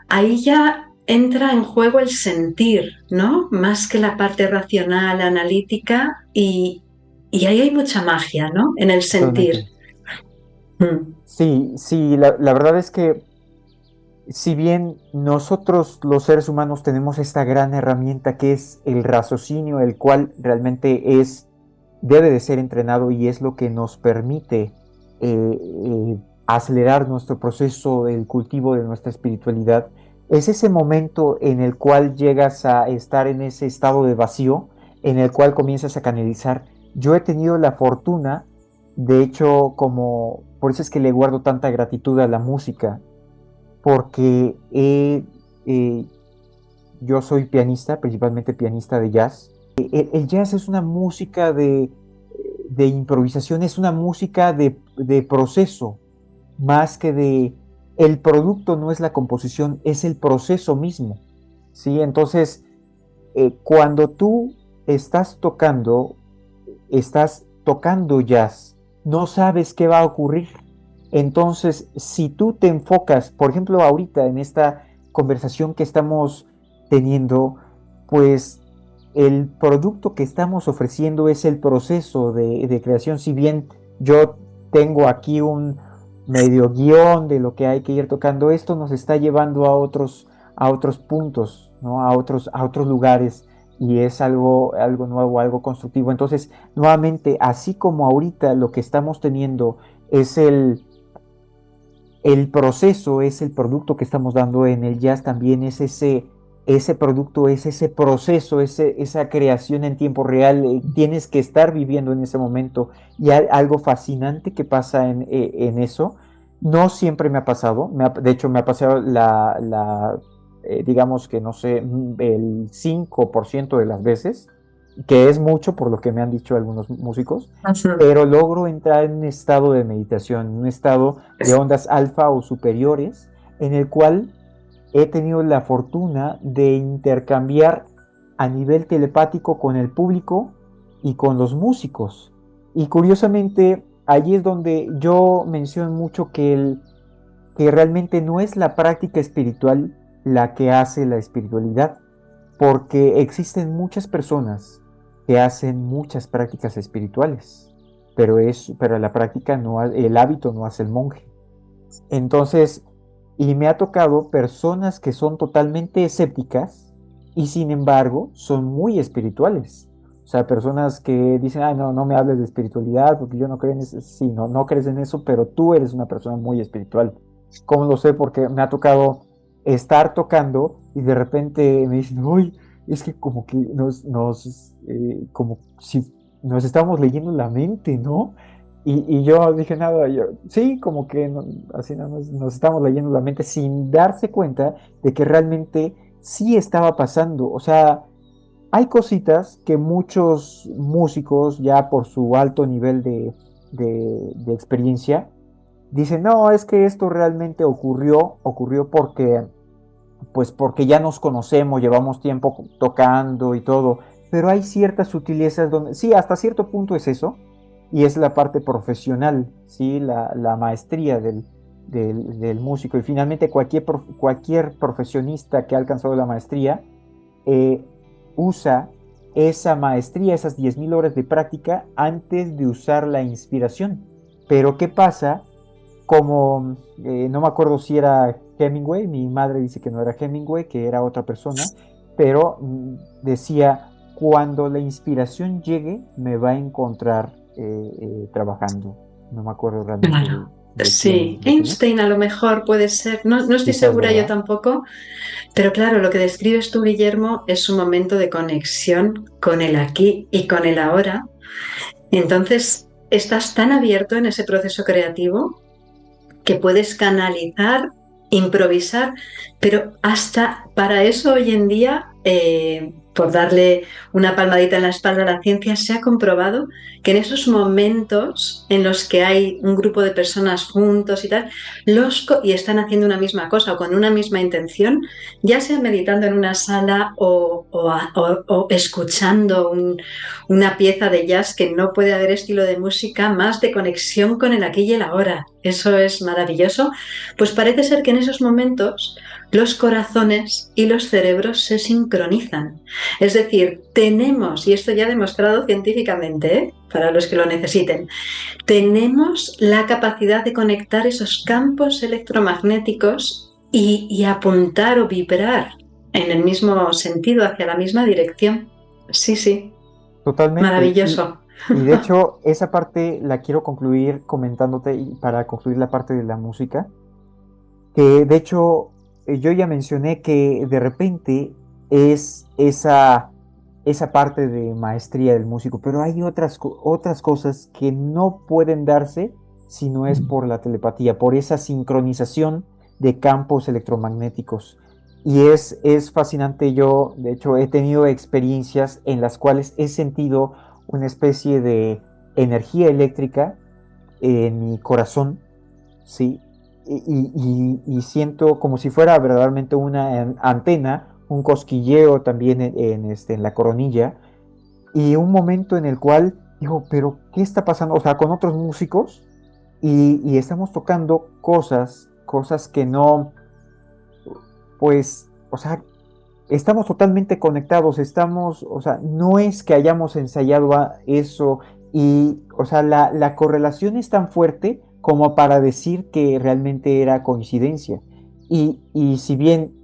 ahí ya entra en juego el sentir, ¿no? Más que la parte racional, analítica, y ahí hay mucha magia, ¿no? En el sentir. Totalmente. Mm. Sí, sí, la verdad es que si bien nosotros los seres humanos tenemos esta gran herramienta que es el raciocinio, el cual realmente debe de ser entrenado y es lo que nos permite acelerar nuestro proceso, el cultivo de nuestra espiritualidad, es ese momento en el cual llegas a estar en ese estado de vacío, en el cual comienzas a canalizar. Yo he tenido la fortuna, de hecho, por eso es que le guardo tanta gratitud a la música porque eh, yo soy pianista, principalmente pianista de jazz. El jazz es una música de improvisación, es una música de proceso, más que de... El producto no es la composición, es el proceso mismo. ¿Sí? Entonces, cuando tú estás tocando jazz, no sabes qué va a ocurrir. Entonces, si tú te enfocas, por ejemplo, ahorita en esta conversación que estamos teniendo, pues el producto que estamos ofreciendo es el proceso de creación. Si bien yo tengo aquí un medio guión de lo que hay que ir tocando, esto nos está llevando a otros puntos, ¿no? A otros lugares y es algo nuevo, algo constructivo. Entonces, nuevamente, así como ahorita lo que estamos teniendo es el proceso, es el producto que estamos dando en el jazz, también es ese producto, es ese proceso, esa creación en tiempo real. Tienes que estar viviendo en ese momento y hay algo fascinante que pasa en eso. No siempre me ha pasado, de hecho me ha pasado digamos que no sé, el 5% de las veces, que es mucho por lo que me han dicho algunos músicos, Ujú. pero logro entrar en un estado de meditación, en un estado de ondas alfa o superiores, en el cual he tenido la fortuna de intercambiar a nivel telepático con el público y con los músicos. Y curiosamente, allí es donde yo menciono mucho que realmente no es la práctica espiritual la que hace la espiritualidad, porque existen muchas personas que hacen muchas prácticas espirituales, pero la práctica no, el hábito no hace el monje. Entonces, y me ha tocado personas que son totalmente escépticas y sin embargo son muy espirituales. O sea, personas que dicen, ay, no, no me hables de espiritualidad porque yo no creo en eso. Sí, no, no crees en eso, pero tú eres una persona muy espiritual. ¿Cómo lo sé? Porque me ha tocado estar tocando y de repente me dicen, uy, es que como que como si nos estábamos leyendo la mente, ¿no? Y yo dije nada, sí, como que así nada más nos estamos leyendo la mente sin darse cuenta de que realmente sí estaba pasando. O sea, hay cositas que muchos músicos, ya por su alto nivel de experiencia, dicen, no, es que esto realmente ocurrió porque ya nos conocemos, llevamos tiempo tocando y todo, pero hay ciertas sutilezas donde, sí, hasta cierto punto es eso, y es la parte profesional, sí, la maestría del músico. Y finalmente cualquier profesionista que ha alcanzado la maestría eh, usa esa maestría, esas 10.000 horas de práctica antes de usar la inspiración. Pero ¿qué pasa? Como no me acuerdo si era Hemingway, mi madre dice que no era Hemingway, que era otra persona, pero decía, cuando la inspiración llegue, me va a encontrar trabajando. No me acuerdo realmente Claro. de Sí, quién es. Einstein a lo mejor puede ser, no, no estoy Quizás, segura yo ¿verdad? tampoco, pero claro, lo que describes tú, Guillermo, es un momento de conexión con el aquí y con el ahora. Entonces, estás tan abierto en ese proceso creativo que puedes canalizar, improvisar, pero hasta para eso hoy en día, por darle una palmadita en la espalda a la ciencia, se ha comprobado que en esos momentos en los que hay un grupo de personas juntos y tal, y están haciendo una misma cosa o con una misma intención, ya sea meditando en una sala o escuchando una pieza de jazz, que no puede haber estilo de música más de conexión con el aquí y el ahora. Eso es maravilloso. Pues parece ser que en esos momentos los corazones y los cerebros se sincronizan. Es decir, tenemos, y esto ya demostrado científicamente, para los que lo necesiten, tenemos la capacidad de conectar esos campos electromagnéticos y apuntar o vibrar en el mismo sentido, hacia la misma dirección. Sí, sí. Totalmente. Maravilloso. Y de hecho, esa parte la quiero concluir comentándote y para concluir la parte de la música, que de hecho yo ya mencioné que de repente es esa parte de maestría del músico, pero hay otras cosas que no pueden darse si no es por la telepatía, por esa sincronización de campos electromagnéticos. Y es fascinante, yo de hecho he tenido experiencias en las cuales he sentido una especie de energía eléctrica en mi corazón, ¿sí? Y siento como si fuera verdaderamente una antena, un cosquilleo también en la coronilla, y un momento en el cual digo, pero ¿qué está pasando? O sea, con otros músicos, y estamos tocando cosas que no, pues, o sea, estamos totalmente conectados, o sea, no es que hayamos ensayado eso y, o sea, la correlación es tan fuerte como para decir que realmente era coincidencia. Y si bien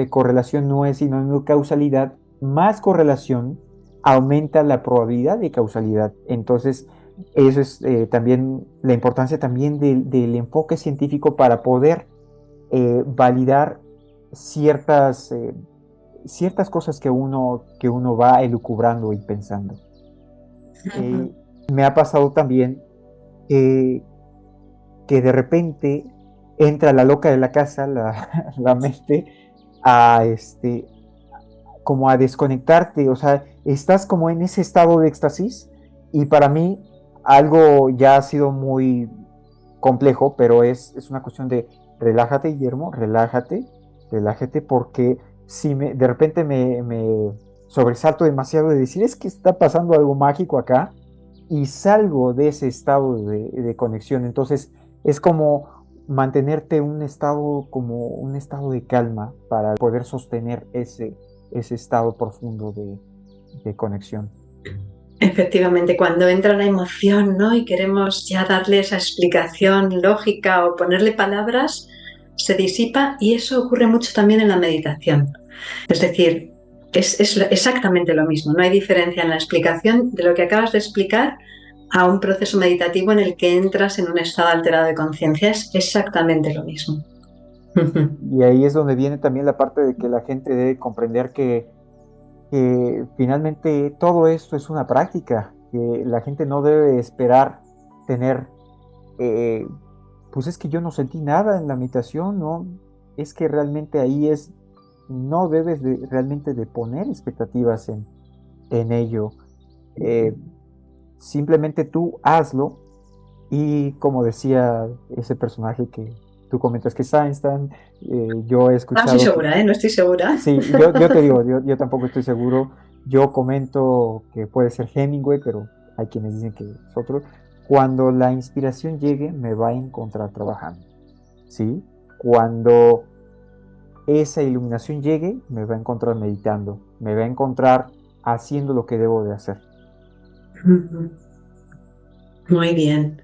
correlación no es sinónimo de causalidad, más correlación aumenta la probabilidad de causalidad. Entonces, eso es también la importancia también del enfoque científico para poder validar ciertas ciertas cosas que uno va elucubrando y pensando. Eh, Me ha pasado también que, que de repente entra la loca de la casa, la mente, a como a desconectarte, o sea, estás como en ese estado de éxtasis y para mí algo ya ha sido muy complejo, pero es una cuestión de relájate, Guillermo, relájate, porque si de repente me sobresalto demasiado de decir, es que está pasando algo mágico acá, y salgo de ese estado de conexión. Entonces, es como mantenerte como un estado de calma para poder sostener ese estado profundo de conexión. Efectivamente, cuando entra la emoción, ¿no? Y queremos ya darle esa explicación lógica o ponerle palabras, se disipa y eso ocurre mucho también en la meditación. Es decir, es exactamente lo mismo, no hay diferencia en la explicación de lo que acabas de explicar a un proceso meditativo en el que entras en un estado alterado de conciencia. Es exactamente lo mismo. Y ahí es donde viene también la parte de que la gente debe comprender que finalmente todo esto es una práctica, que la gente no debe esperar tener, eh, pues es que yo no sentí nada en la meditación, ¿no? Es que realmente no debes realmente de poner expectativas en ello. Eh, Simplemente tú hazlo y como decía ese personaje que tú comentas que es Einstein, yo he No estoy escuchado que segura, ¿eh? No estoy segura. sí, yo te digo, yo tampoco estoy seguro. Yo comento que puede ser Hemingway, pero hay quienes dicen que es otro. Cuando la inspiración llegue, me va a encontrar trabajando. ¿sí? Cuando esa iluminación llegue, me va a encontrar meditando, me va a encontrar haciendo lo que debo de hacer. Ujú. Muy bien.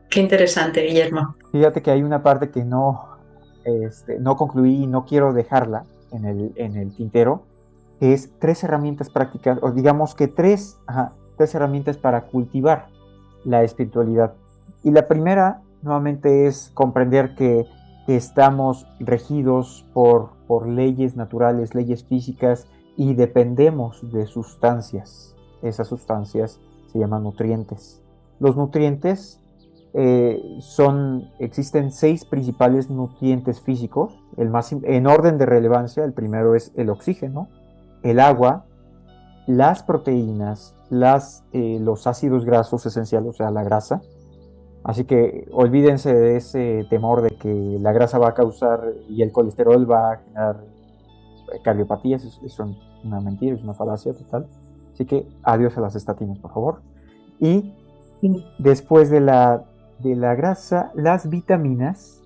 Qué interesante, Guillermo. Fíjate que hay una parte que no concluí y no quiero dejarla en el tintero, que es tres herramientas prácticas, o digamos que tres herramientas para cultivar la espiritualidad. Y la primera, nuevamente, es comprender que estamos regidos por leyes naturales, leyes físicas, y dependemos de sustancias. Esas sustancias se llaman nutrientes. Los nutrientes existen 6 principales nutrientes físicos, en orden de relevancia. El primero es el oxígeno, el agua, las proteínas, los ácidos grasos esenciales, o sea, la grasa. Así que olvídense de ese temor de que la grasa va a causar y el colesterol va a generar cardiopatías. Eso es una mentira, es una falacia total. Así que adiós a las estatinas, por favor. Y después de la grasa, las vitaminas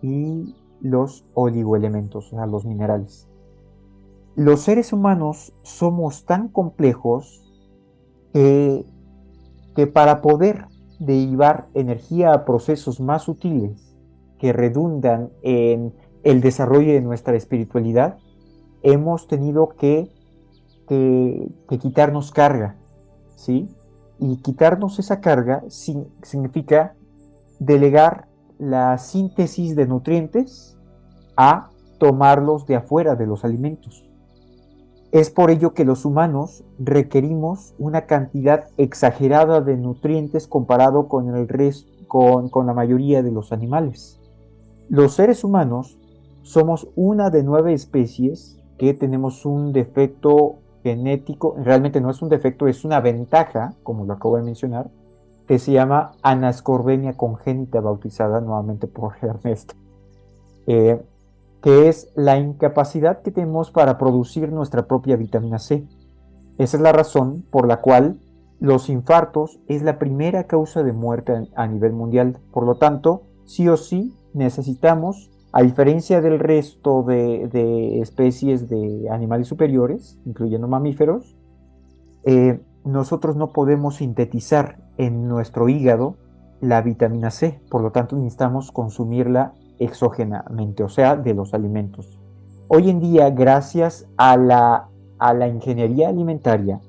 y los oligoelementos, o sea, los minerales. Los seres humanos somos tan complejos que, que para poder derivar energía a procesos más sutiles que redundan en el desarrollo de nuestra espiritualidad, hemos tenido que quitarnos carga, ¿sí? Y quitarnos esa carga significa delegar la síntesis de nutrientes a tomarlos de afuera de los alimentos. Es por ello que los humanos requerimos una cantidad exagerada de nutrientes comparado con con la mayoría de los animales. Los seres humanos somos una de 9 especies que tenemos un defecto genético. Realmente no es un defecto, es una ventaja, como lo acabo de mencionar, que se llama anascorbenia congénita, bautizada nuevamente por Ernesto, eh, que es la incapacidad que tenemos para producir nuestra propia vitamina C. Esa es la razón por la cual los infartos es la primera causa de muerte a nivel mundial. Por lo tanto, sí o sí necesitamos, a diferencia del resto de especies de animales superiores, incluyendo mamíferos, nosotros no podemos sintetizar en nuestro hígado la vitamina C. Por lo tanto, necesitamos consumirla exógenamente, o sea, de los alimentos. Hoy en día, gracias a la ingeniería alimentaria,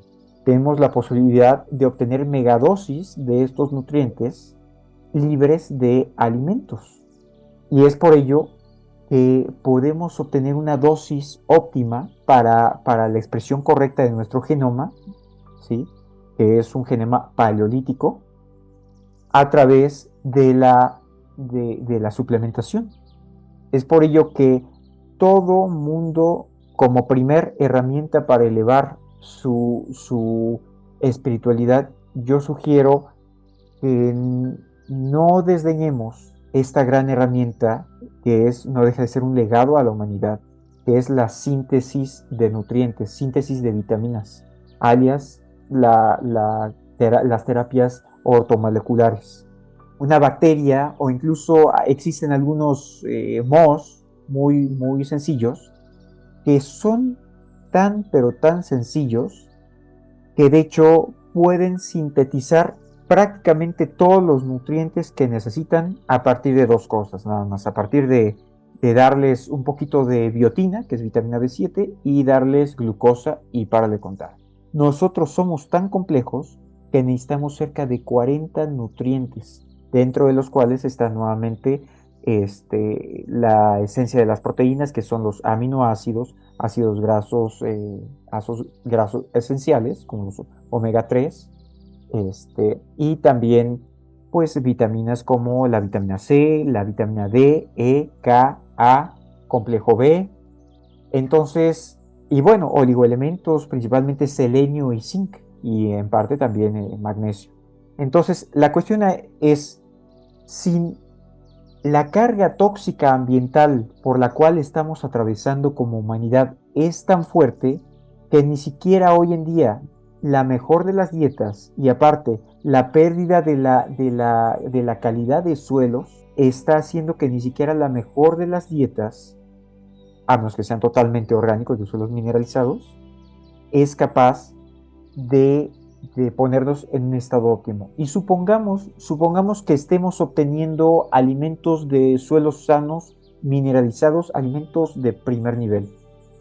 tenemos la posibilidad de obtener megadosis de estos nutrientes libres de alimentos. Y es por ello que podemos obtener una dosis óptima para la expresión correcta de nuestro genoma, ¿sí? Que es un genoma paleolítico, a través de la suplementación. Es por ello que todo mundo, como primer herramienta para elevar su espiritualidad, yo sugiero que no desdeñemos esta gran herramienta que no deja de ser un legado a la humanidad, que es la síntesis de nutrientes, síntesis de vitaminas, alias las terapias ortomoleculares. Una bacteria, o incluso existen algunos mohos muy sencillos, que son tan pero tan sencillos que de hecho pueden sintetizar prácticamente todos los nutrientes que necesitan a partir de dos cosas, nada más, a partir de darles un poquito de biotina, que es vitamina B7, y darles glucosa, y para de contar. Nosotros somos tan complejos que necesitamos cerca de 40 nutrientes, dentro de los cuales está nuevamente la esencia de las proteínas, que son los aminoácidos, ácidos grasos esenciales, como los omega 3, y también pues vitaminas como la vitamina C, la vitamina D, E, K, A, complejo B. Entonces, y bueno, oligoelementos, principalmente selenio y zinc, y en parte también magnesio. Entonces, la cuestión es, si la carga tóxica ambiental por la cual estamos atravesando como humanidad es tan fuerte, que ni siquiera hoy en día la mejor de las dietas, y aparte la pérdida de la calidad de suelos, está haciendo que ni siquiera la mejor de las dietas, a menos que sean totalmente orgánicos, de suelos mineralizados, es capaz de, de ponernos en un estado óptimo. Y supongamos que estemos obteniendo alimentos de suelos sanos, mineralizados, alimentos de primer nivel.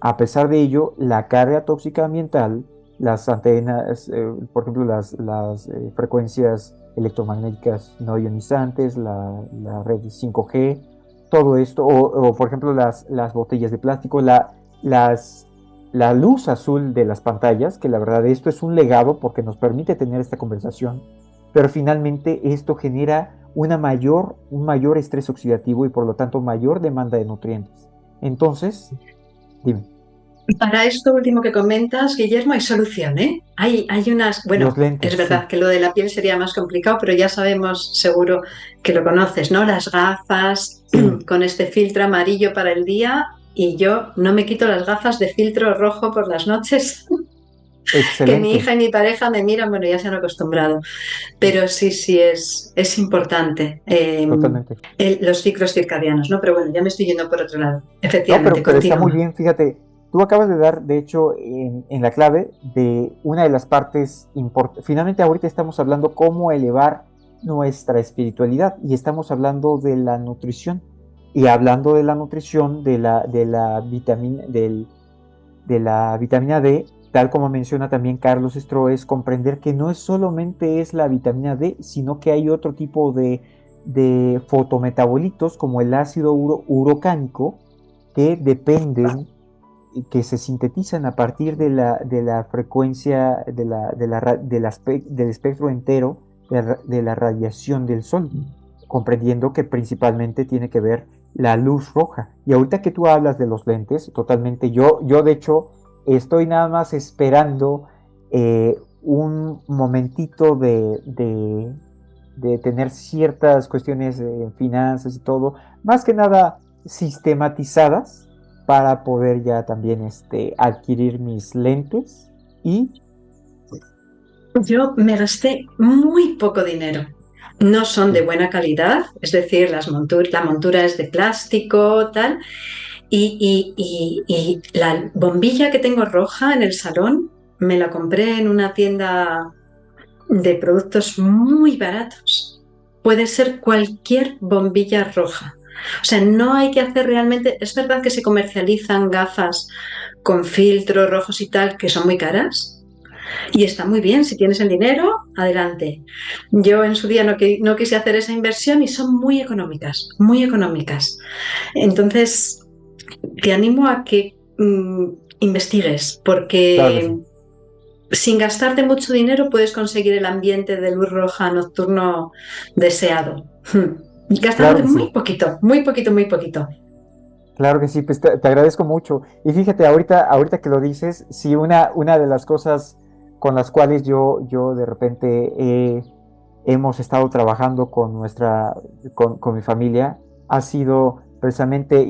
A pesar de ello, la carga tóxica ambiental, las antenas, por ejemplo, las frecuencias electromagnéticas no ionizantes, la red 5G, todo esto, por ejemplo las botellas de plástico, las la luz azul de las pantallas, que la verdad esto es un legado porque nos permite tener esta conversación, pero finalmente esto genera un mayor estrés oxidativo y por lo tanto mayor demanda de nutrientes. Entonces, dime, Para esto último que comentas, Guillermo, hay solución, ¿eh? Hay unas, los bueno, lentes, es verdad sí, que lo de la piel sería más complicado, pero ya sabemos seguro que lo conoces, ¿no? Las gafas sí, con este filtro amarillo para el día y yo no me quito las gafas de filtro rojo por las noches, que mi excelente, hija y mi pareja me miran, bueno, ya se han acostumbrado, pero sí, sí, es importante totalmente. los ciclos circadianos, ¿no? Pero bueno, ya me estoy yendo por otro lado. No, Efectivamente, pero está muy continúa. bien, fíjate, tú acabas de dar, de hecho, en la clave de una de las partes importantes. Finalmente, ahorita estamos hablando cómo elevar nuestra espiritualidad y estamos hablando de la nutrición. Y hablando de la nutrición, de la vitamina D, tal como menciona también Carlos Stroh, es comprender que no es solamente es la vitamina D, sino que hay otro tipo de fotometabolitos como el ácido urocánico que dependen que se sintetizan a partir de la frecuencia del espectro entero de la radiación del sol, comprendiendo que principalmente tiene que ver la luz roja. Y ahorita que tú hablas de los lentes, totalmente, yo de hecho estoy nada más esperando un momentito de tener ciertas cuestiones de finanzas y todo, más que nada sistematizadas para poder ya también adquirir mis lentes y Yo me gasté muy poco dinero. No son de sí, buena calidad, es decir, la montura es de plástico, tal, y la bombilla que tengo roja en el salón me la compré en una tienda de productos muy baratos. Puede ser cualquier bombilla roja. O sea, no hay que hacer realmente. Es verdad que se comercializan gafas con filtros rojos y tal, que son muy caras, y está muy bien, si tienes el dinero, adelante. Yo en su día no quise hacer esa inversión y son muy económicas, muy económicas. Entonces, te animo a que investigues, claro que sí. porque sin gastarte mucho dinero puedes conseguir el ambiente de luz roja nocturno deseado. Claro Gastándote que sí. muy poquito, muy poquito, muy poquito. Claro que sí, pues te agradezco mucho. Y fíjate, ahorita que lo dices, sí, una de las cosas con las cuales yo de repente hemos estado trabajando con mi familia ha sido precisamente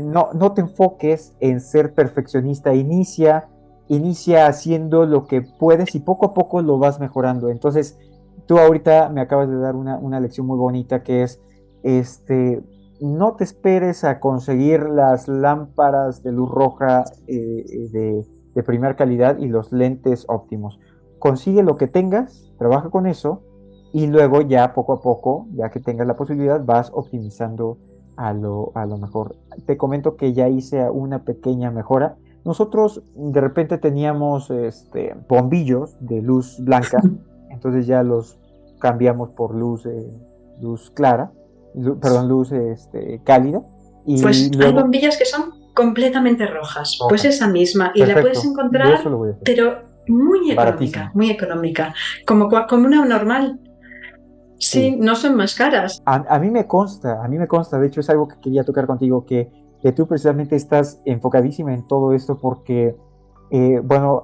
no te enfoques en ser perfeccionista, inicia haciendo lo que puedes y poco a poco lo vas mejorando. Entonces, tú ahorita me acabas de dar una lección muy bonita que es, este, no te esperes a conseguir las lámparas de luz roja de primera calidad y los lentes óptimos. Consigue lo que tengas, trabaja con eso y luego ya poco a poco, ya que tengas la posibilidad, vas optimizando a lo mejor. Te comento que ya hice una pequeña mejora. Nosotros de repente teníamos bombillos de luz blanca, entonces ya los cambiamos por luz clara, perdón, luz cálida y Pues hay luego bombillas que son completamente rojas, pues rojas. esa misma, y la puedes Perfecto, de encontrar, eso lo voy a hacer. pero Baratísimo. muy económica, como una normal. Sí, Sí. no son más caras. A mí me consta, de hecho es algo que quería tocar contigo, que tú precisamente estás enfocadísima en todo esto porque, bueno,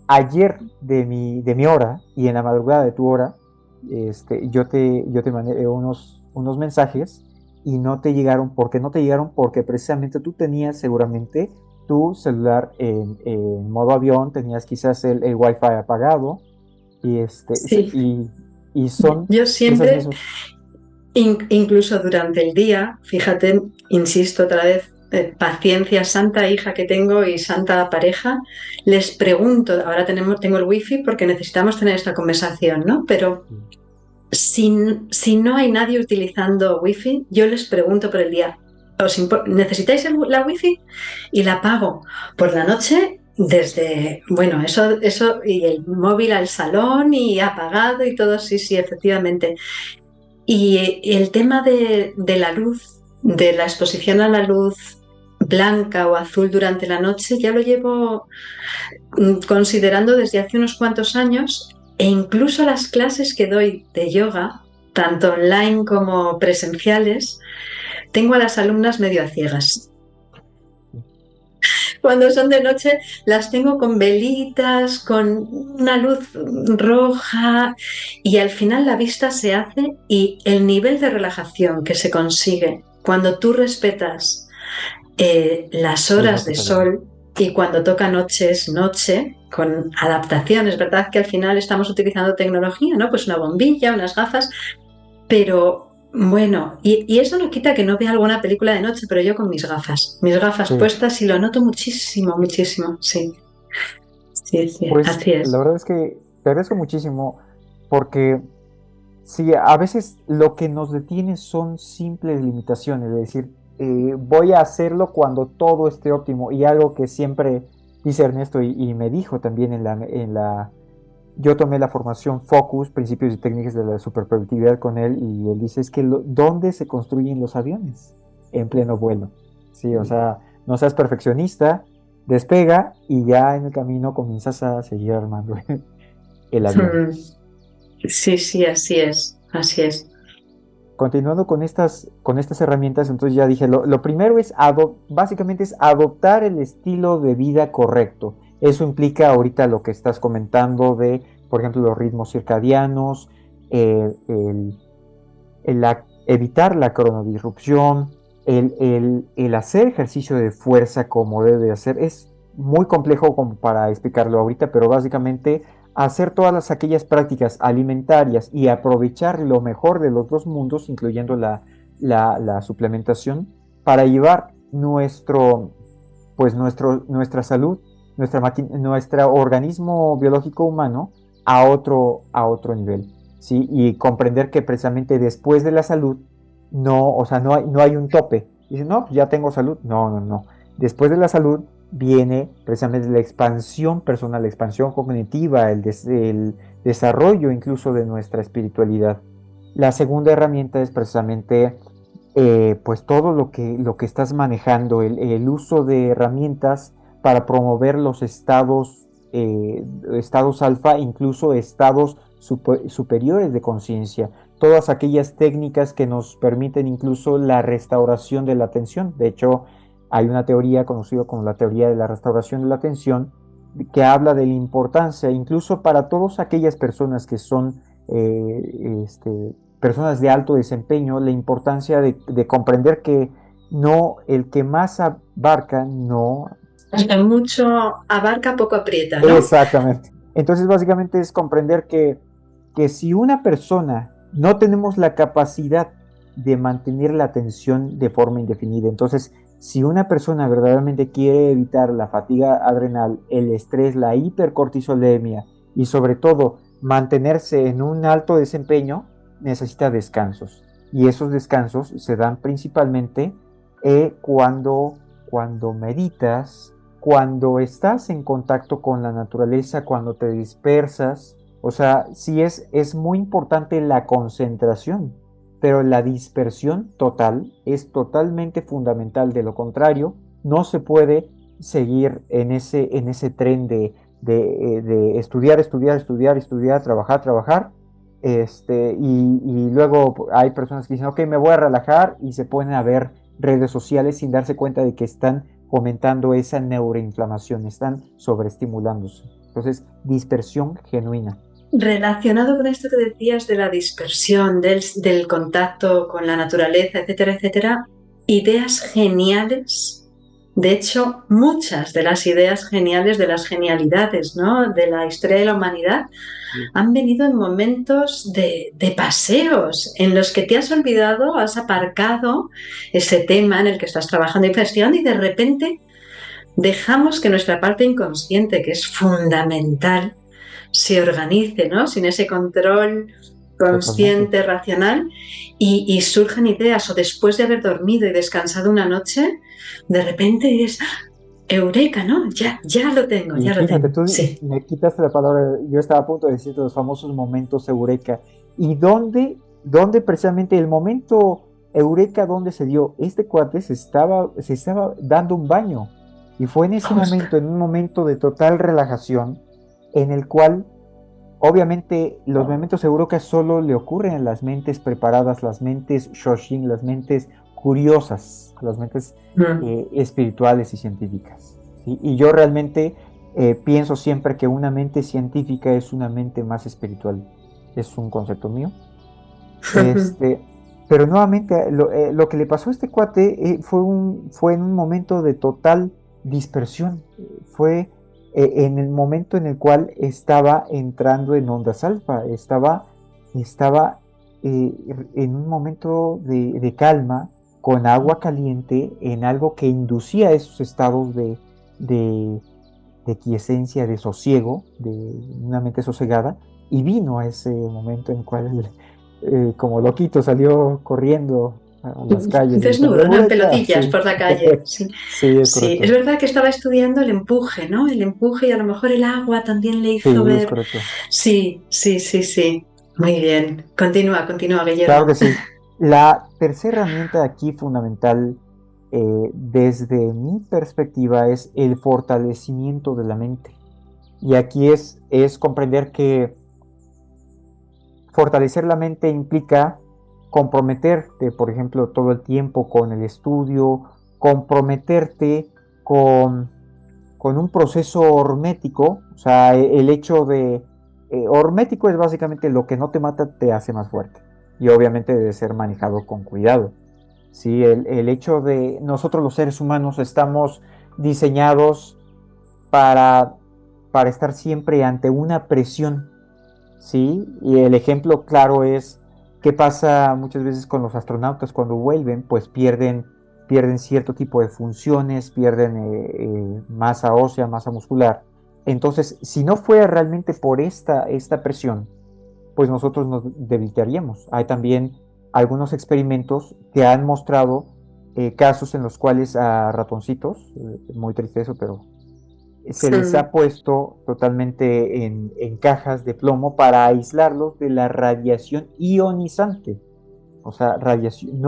ayer de mi hora y en la madrugada de tu hora, yo te mandé unos mensajes y no te llegaron. ¿Por qué no te llegaron? Porque precisamente tú tenías seguramente tu celular en modo avión, tenías quizás el wifi apagado y, Sí, y son yo esas siempre mismas. Incluso durante el día, fíjate, insisto otra vez, paciencia, santa hija que tengo y santa pareja, les pregunto, ahora tengo el wifi porque necesitamos tener esta conversación, ¿no? Pero si no hay nadie utilizando wifi, yo les pregunto por el día, ¿necesitáis la wifi? Y la apago por la noche desde, bueno, eso, y el móvil al salón y apagado y todo, sí, sí, efectivamente. Y el tema de la luz, de la exposición a la luz blanca o azul durante la noche, ya lo llevo considerando desde hace unos cuantos años, e incluso las clases que doy de yoga, tanto online como presenciales, tengo a las alumnas medio a ciegas. Cuando son de noche las tengo con velitas, con una luz roja, y al final la vista se hace, y el nivel de relajación que se consigue cuando tú respetas las Sí, no horas se de puede. sol, y cuando toca noche es noche, con adaptaciones, ¿verdad? Que al final estamos utilizando tecnología, ¿no? Pues una bombilla, unas gafas, pero bueno, y eso no quita que no vea alguna película de noche, pero yo con mis gafas Sí, puestas, y lo noto muchísimo, muchísimo, sí, sí, sí, pues así la es. verdad es que te agradezco muchísimo porque sí, a veces lo que nos detiene son simples limitaciones, es decir, voy a hacerlo cuando todo esté óptimo y algo que siempre dice Ernesto y me dijo también yo tomé la formación Focus, Principios y Técnicas de la Superproductividad con él y él dice es que ¿dónde se construyen los aviones? En pleno vuelo. Sí, o sea, no seas perfeccionista, despega y ya en el camino comienzas a seguir armando el avión. Mm, sí, sí, así es, así es. Continuando con estas herramientas, entonces ya dije, lo primero es, básicamente es adoptar el estilo de vida correcto. Eso implica ahorita lo que estás comentando de, por ejemplo, los ritmos circadianos, evitar la cronodisrupción, el hacer ejercicio de fuerza como debe hacer. Es muy complejo como para explicarlo ahorita, pero básicamente hacer todas aquellas prácticas alimentarias y aprovechar lo mejor de los dos mundos, incluyendo la suplementación, para llevar nuestra salud, nuestro organismo biológico humano a otro nivel. ¿Sí? Y comprender que precisamente después de la salud, no, o sea, no hay un tope. Dice, no, pues ya tengo salud. No, no, no. Después de la salud viene precisamente la expansión personal, la expansión cognitiva, el desarrollo incluso de nuestra espiritualidad. La segunda herramienta es precisamente pues todo lo que estás manejando, el uso de herramientas para promover los estados alfa, incluso estados superiores de conciencia, todas aquellas técnicas que nos permiten incluso la restauración de la atención. De hecho, hay una teoría conocida como la teoría de la restauración de la atención que habla de la importancia, incluso para todas aquellas personas que son personas de alto desempeño, la importancia de comprender que no, el que más abarca, no. Mucho abarca, poco aprieta, ¿no? Exactamente. Entonces, básicamente es comprender que si una persona no tenemos la capacidad de mantener la atención de forma indefinida, entonces, si una persona verdaderamente quiere evitar la fatiga adrenal, el estrés, la hipercortisolemia y sobre todo mantenerse en un alto desempeño, necesita descansos. Y esos descansos se dan principalmente cuando meditas, cuando estás en contacto con la naturaleza, cuando te dispersas. O sea, sí es muy importante la concentración, pero la dispersión total es totalmente fundamental. De lo contrario, no se puede seguir en ese tren de estudiar, estudiar, estudiar, estudiar, trabajar, trabajar. Y luego hay personas que dicen, ok, me voy a relajar y se ponen a ver redes sociales sin darse cuenta de que están fomentando esa neuroinflamación, están sobreestimulándose. Entonces, dispersión genuina. Relacionado con esto que decías de la dispersión, del contacto con la naturaleza, etcétera, etcétera, ideas geniales De hecho, muchas de las ideas geniales, de las genialidades, ¿no?, de la historia de la humanidad, han venido en momentos de paseos en los que te has olvidado, has aparcado ese tema en el que estás trabajando y investigando, y de repente dejamos que nuestra parte inconsciente, que es fundamental, se organice, ¿no?, sin ese control Totalmente. consciente, racional, y surgen ideas, o después de haber dormido y descansado una noche, de repente es eureka, ¿no? Ya lo tengo, Y ya lo fíjate, tengo. tú Sí. me quitaste la palabra, yo estaba a punto de decirte los famosos momentos eureka. ¿Y dónde precisamente el momento eureka, dónde se dio? Este cuate se estaba dando un baño. Y fue en ese Ostras. momento, en un momento de total relajación, en el cual, obviamente, los momentos eureka solo le ocurren a las mentes preparadas, las mentes shoshin, las mentes curiosas, las mentes Mm. espirituales y científicas. ¿Sí? Y yo realmente pienso siempre que una mente científica es una mente más espiritual. Es un concepto mío. Este, pero nuevamente, lo que le pasó a este cuate fue en un momento de total dispersión. Fue en el momento en el cual estaba entrando en ondas alfa. Estaba en un momento de calma, con agua caliente, en algo que inducía esos estados de, de quiesencia, de sosiego, de una mente sosegada, y vino a ese momento en el cual, como loquito, salió corriendo a las calles gritando Desnudo, ¿no? En ¡Eureka! pelotillas Sí, por la calle. Sí, sí, es sí. Es correcto. verdad que estaba estudiando el empuje, ¿no? El empuje, y a lo mejor el agua también le hizo Sí, es ver. correcto. Sí, sí, sí, sí. Muy bien. Continúa, continúa, Claro Guillermo. que sí. La tercera herramienta aquí fundamental, desde mi perspectiva, es el fortalecimiento de la mente. Y aquí es comprender que fortalecer la mente implica comprometerte, por ejemplo, todo el tiempo con el estudio, comprometerte con, con un proceso hormético, o sea, el hecho de... hormético es básicamente lo que no te mata te hace más fuerte, y obviamente debe ser manejado con cuidado. ¿Sí? El hecho de nosotros los seres humanos estamos diseñados para, para estar siempre ante una presión. Sí, y el ejemplo claro es qué pasa muchas veces con los astronautas cuando vuelven, pues pierden cierto tipo de funciones, pierden masa ósea, masa muscular. Entonces, si no fuera realmente por esta presión, pues nosotros nos debilitaríamos. Hay también algunos experimentos que han mostrado casos en los cuales a ratoncitos, muy triste eso, pero se les Mm. ha puesto totalmente en cajas de plomo para aislarlos de la radiación ionizante. O sea, radiación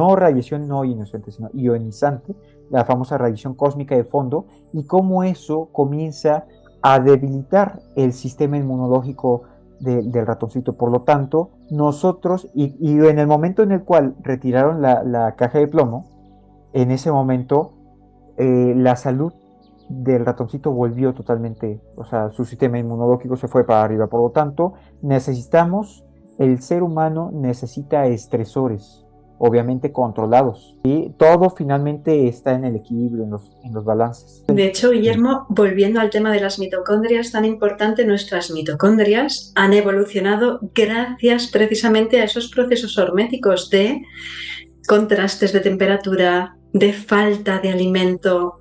no ionizante, sino ionizante, la famosa radiación cósmica de fondo, y cómo eso comienza a debilitar el sistema inmunológico del ratoncito. Por lo tanto, nosotros, y en el momento en el cual retiraron la caja de plomo, en ese momento la salud del ratoncito volvió totalmente, o sea, su sistema inmunológico se fue para arriba. Por lo tanto, el ser humano necesita estresores, obviamente controlados. Y todo finalmente está en el equilibrio, en los balances. De hecho, Sí, Guillermo, volviendo al tema de las mitocondrias, tan importante, nuestras mitocondrias han evolucionado gracias precisamente a esos procesos horméticos de contrastes de temperatura, de falta de alimento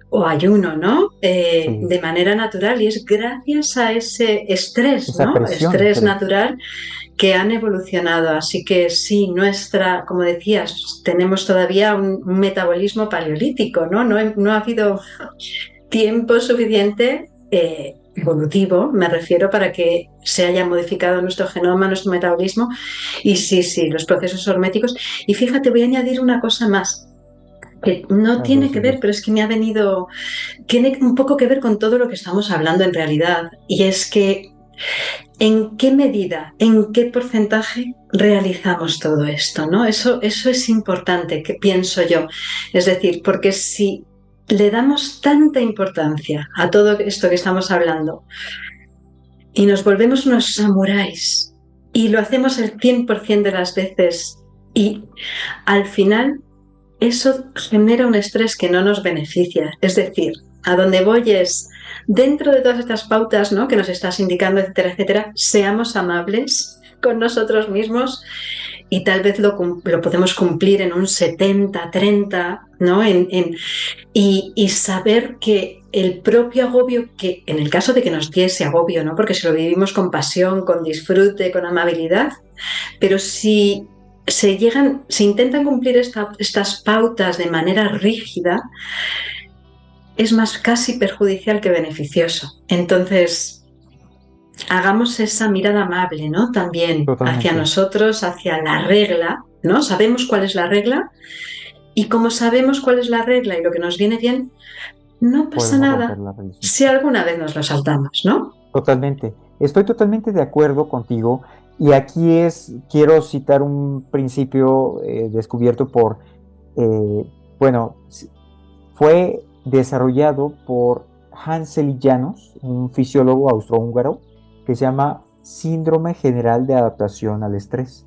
o ayuno, ¿no? sí, De manera natural, y es gracias a ese estrés, esa ¿no? presión, Estrés natural, que han evolucionado. Así que sí, como decías, tenemos todavía un metabolismo paleolítico, ¿no? No ha habido tiempo suficiente evolutivo, me refiero, para que se haya modificado nuestro genoma, nuestro metabolismo. Y sí, sí, los procesos horméticos. Y fíjate, voy a añadir una cosa más que no a ver tiene si que es ver, pero es que me ha venido, tiene un poco que ver con todo lo que estamos hablando en realidad, y es que en qué medida, en qué porcentaje realizamos todo esto, ¿no? Eso es importante, que pienso yo. Es decir, porque si le damos tanta importancia a todo esto que estamos hablando y nos volvemos unos samuráis y lo hacemos el 100% de las veces, y al final eso genera un estrés que no nos beneficia. Es decir, a donde voy es, dentro de todas estas pautas, ¿no?, que nos estás indicando, etcétera, etcétera, seamos amables con nosotros mismos y tal vez lo podemos cumplir en un 70-30, ¿no? Y saber que el propio agobio, que en el caso de que nos diese agobio, ¿no?, porque si lo vivimos con pasión, con disfrute, con amabilidad, pero si se intentan cumplir estas pautas de manera rígida, es más casi perjudicial que beneficioso. Entonces, hagamos esa mirada amable, ¿no?, también hacia Totalmente. nosotros, hacia la regla, ¿no? Sabemos cuál es la regla y como sabemos cuál es la regla y lo que nos viene bien, no pasa Podemos nada romper la relación. si alguna vez nos lo saltamos, ¿no? Totalmente. Estoy totalmente de acuerdo contigo. Y aquí quiero citar un principio descubierto eh, bueno, fue desarrollado por Hansel Janos, un fisiólogo austrohúngaro, que se llama Síndrome General de Adaptación al Estrés.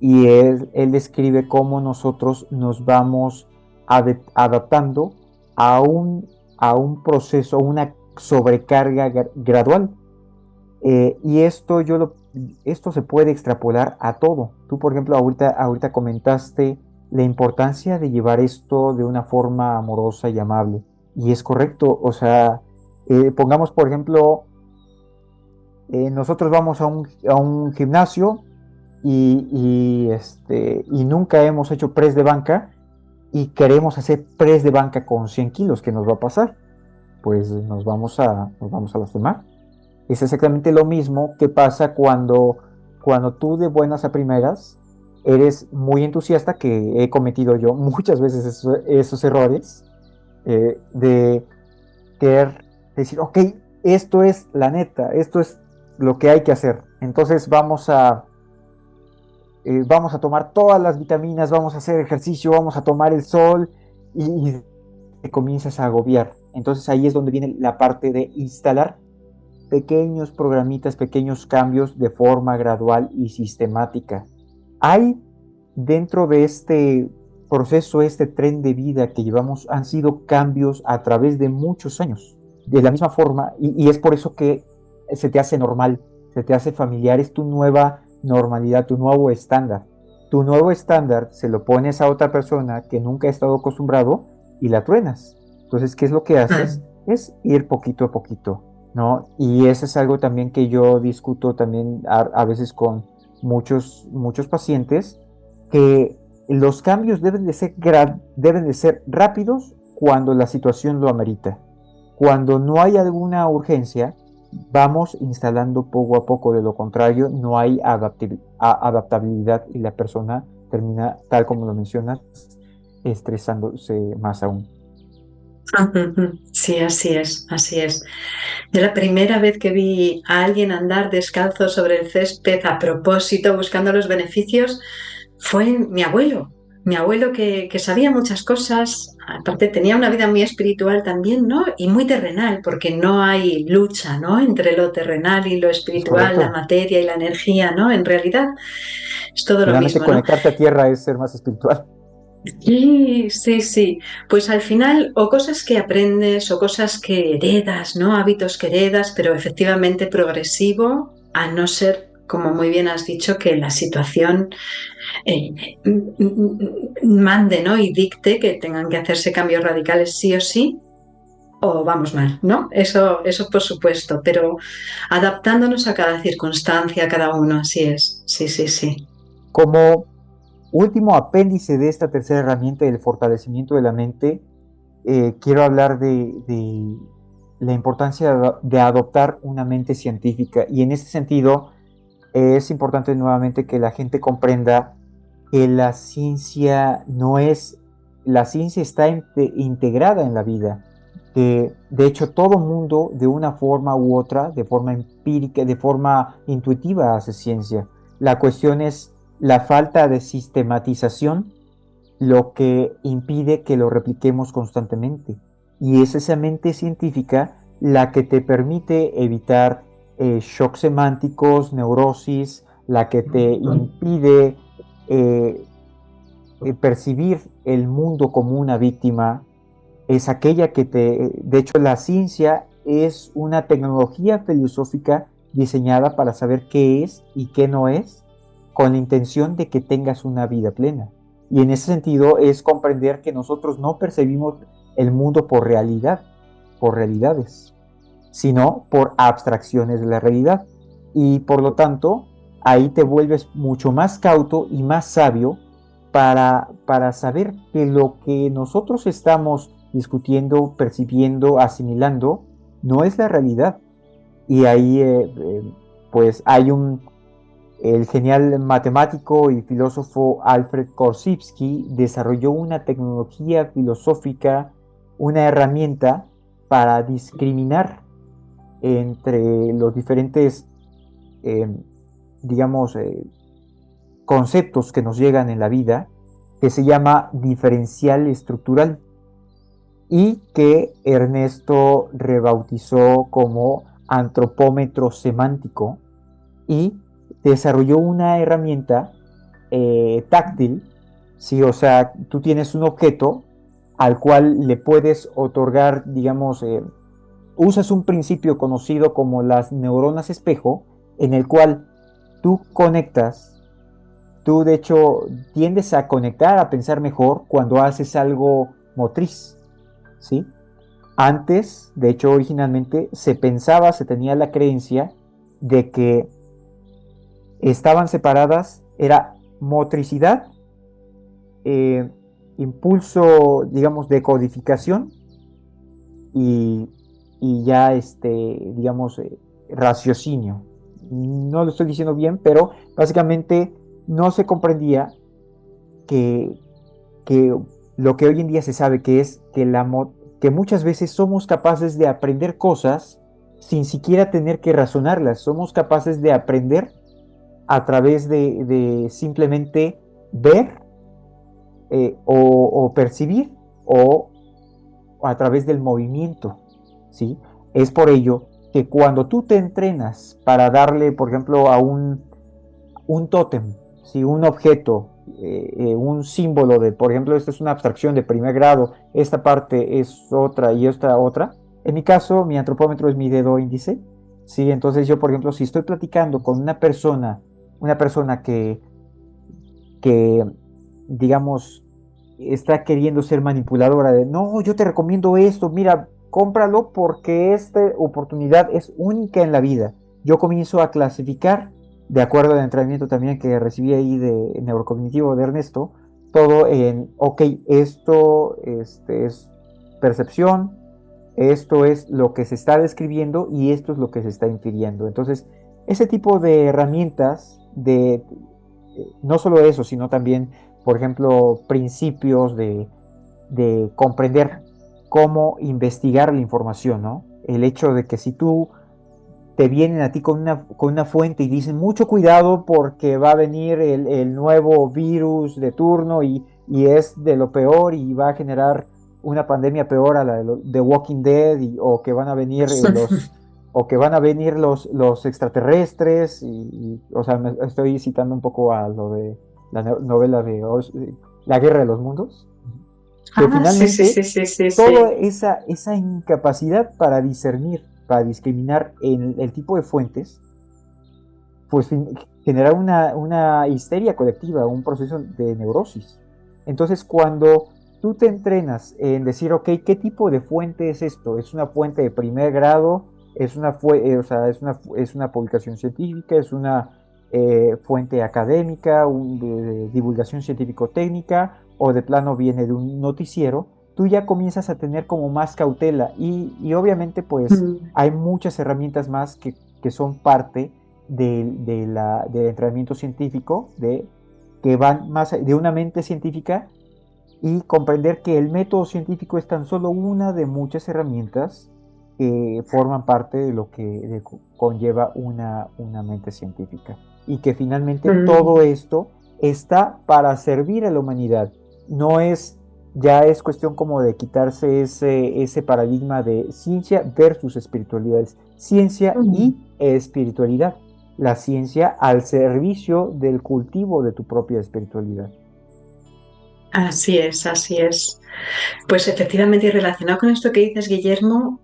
Y él describe cómo nosotros nos vamos adaptando a a un proceso, una sobrecarga gradual. Y esto se puede extrapolar a todo. Tú, por ejemplo, ahorita comentaste la importancia de llevar esto de una forma amorosa y amable. Y es correcto, o sea, pongamos, por ejemplo, nosotros vamos a a un gimnasio y nunca hemos hecho press de banca y queremos hacer press de banca con 100 kilos. ¿Qué nos va a pasar? Pues nos vamos a lastimar. Es exactamente lo mismo que pasa cuando tú de buenas a primeras eres muy entusiasta, que he cometido yo muchas veces esos errores, de querer decir, ok, esto es la neta, esto es lo que hay que hacer. Entonces vamos a tomar todas las vitaminas, vamos a hacer ejercicio, vamos a tomar el sol y te comienzas a agobiar. Entonces ahí es donde viene la parte de instalar pequeños programitas, pequeños cambios de forma gradual y sistemática. Hay dentro de este proceso, este tren de vida que llevamos, han sido cambios a través de muchos años. De la misma forma, y es por eso que se te hace normal, se te hace familiar, es tu nueva normalidad, tu nuevo estándar. Tu nuevo estándar se lo pones a otra persona que nunca ha estado acostumbrado y la truenas. Entonces, ¿qué es lo que haces? Es ir poquito a poquito, ¿no? Y eso es algo también que yo discuto también a veces con muchos pacientes, que los cambios deben de ser rápidos cuando la situación lo amerita. Cuando no hay alguna urgencia, vamos instalando poco a poco. De lo contrario, no hay adaptabilidad y la persona termina, tal como lo mencionas, estresándose más aún. Sí, así es, así es. Yo la primera vez que vi a alguien andar descalzo sobre el césped a propósito, buscando los beneficios, fue mi abuelo que sabía muchas cosas, aparte tenía una vida muy espiritual también, ¿no? Y muy terrenal, porque no hay lucha, ¿no?, entre lo terrenal y lo Es espiritual, la correcto. materia y la energía, ¿no? En realidad es todo lo Finalmente, mismo, ¿no? conectarte a tierra es ser más espiritual. Sí, sí, sí. Pues al final, o cosas que aprendes, o cosas que heredas, ¿no? Hábitos que heredas, pero efectivamente progresivo, a no ser, como muy bien has dicho, que la situación eh, mande, ¿no?, y dicte que tengan que hacerse cambios radicales sí o sí, o vamos mal, ¿no? Eso por supuesto, pero adaptándonos a cada circunstancia, a cada uno, así es. Sí, sí, sí. Como último apéndice de esta tercera herramienta del fortalecimiento de la mente, quiero hablar de la importancia de adoptar una mente científica. Y en este sentido, es importante nuevamente que la gente comprenda que la ciencia no es, la ciencia está integrada en la vida. Que de hecho todo mundo de una forma u otra, de forma empírica, de forma intuitiva hace ciencia. La cuestión es la falta de sistematización lo que impide que lo repliquemos constantemente. Y es esa mente científica la que te permite evitar shocks semánticos, neurosis, la que te impide eh, percibir el mundo como una víctima es aquella que de hecho la ciencia es una tecnología filosófica diseñada para saber qué es y qué no es, con la intención de que tengas una vida plena. Y en ese sentido es comprender que nosotros no percibimos el mundo por realidad, por realidades, sino por abstracciones de la realidad. Y por lo tanto, ahí te vuelves mucho más cauto y más sabio para saber que lo que nosotros estamos discutiendo, percibiendo, asimilando, no es la realidad. Y ahí pues hay el genial matemático y filósofo Alfred Korzybski desarrolló una tecnología filosófica, una herramienta para discriminar entre los diferentes, eh, digamos, conceptos que nos llegan en la vida, que se llama diferencial estructural y que Ernesto rebautizó como antropómetro semántico y desarrolló una herramienta táctil, ¿sí? O sea, tú tienes un objeto al cual le puedes otorgar, digamos, usas un principio conocido como las neuronas espejo, en el cual tú conectas, tú de hecho tiendes a conectar, a pensar mejor cuando haces algo motriz, ¿sí? Antes, de hecho, originalmente se pensaba, se tenía la creencia de que estaban separadas, era motricidad, eh, impulso, digamos, de codificación y, y ya, digamos, raciocinio. No lo estoy diciendo bien, pero básicamente no se comprendía que, que lo que hoy en día se sabe que es que muchas veces somos capaces de aprender cosas sin siquiera tener que razonarlas. Somos capaces de aprender a través de simplemente ver o percibir o a través del movimiento, ¿sí? Es por ello que cuando tú te entrenas para darle, por ejemplo, a un tótem, ¿sí? Un objeto, un símbolo de, por ejemplo, esta es una abstracción de primer grado, esta parte es otra y esta otra. En mi caso, mi antropómetro es mi dedo índice, ¿sí? Entonces yo, por ejemplo, si estoy platicando con una persona que digamos, está queriendo ser manipuladora de, no, yo te recomiendo esto, mira, cómpralo porque esta oportunidad es única en la vida. Yo comienzo a clasificar, de acuerdo al entrenamiento también que recibí ahí de neurocognitivo de Ernesto, todo en, ok, esto es percepción, esto es lo que se está describiendo y esto es lo que se está infiriendo. Entonces, ese tipo de herramientas de no solo eso, sino también, por ejemplo, principios de comprender cómo investigar la información, ¿no? El hecho de que si tú te vienen a ti con una fuente y dicen mucho cuidado porque va a venir el nuevo virus de turno y es de lo peor y va a generar una pandemia peor a la de Walking Dead o que van a venir los extraterrestres o sea, me estoy citando un poco a lo de la novela de La Guerra de los Mundos, que Ah, sí, sí, finalmente sí, sí, sí, toda sí. esa incapacidad para discernir, para discriminar el tipo de fuentes, pues genera una histeria colectiva, un proceso de neurosis. Entonces, cuando tú te entrenas en decir, ok, ¿qué tipo de fuente es esto? ¿Es una fuente de primer grado? O sea, es una publicación científica, es una fuente académica, de divulgación científico-técnica, o de plano viene de un noticiero, tú ya comienzas a tener como más cautela y obviamente pues Mm. hay muchas herramientas más que son parte del entrenamiento científico, que van más de una mente científica y comprender que el método científico es tan solo una de muchas herramientas que forman parte de lo que conlleva una mente científica. Y que finalmente todo Mm. esto está para servir a la humanidad. No es, ya es cuestión como de quitarse ese paradigma de ciencia versus espiritualidad. Ciencia Mm. y espiritualidad. La ciencia al servicio del cultivo de tu propia espiritualidad. Así es, así es. Pues efectivamente, y relacionado con esto que dices, Guillermo,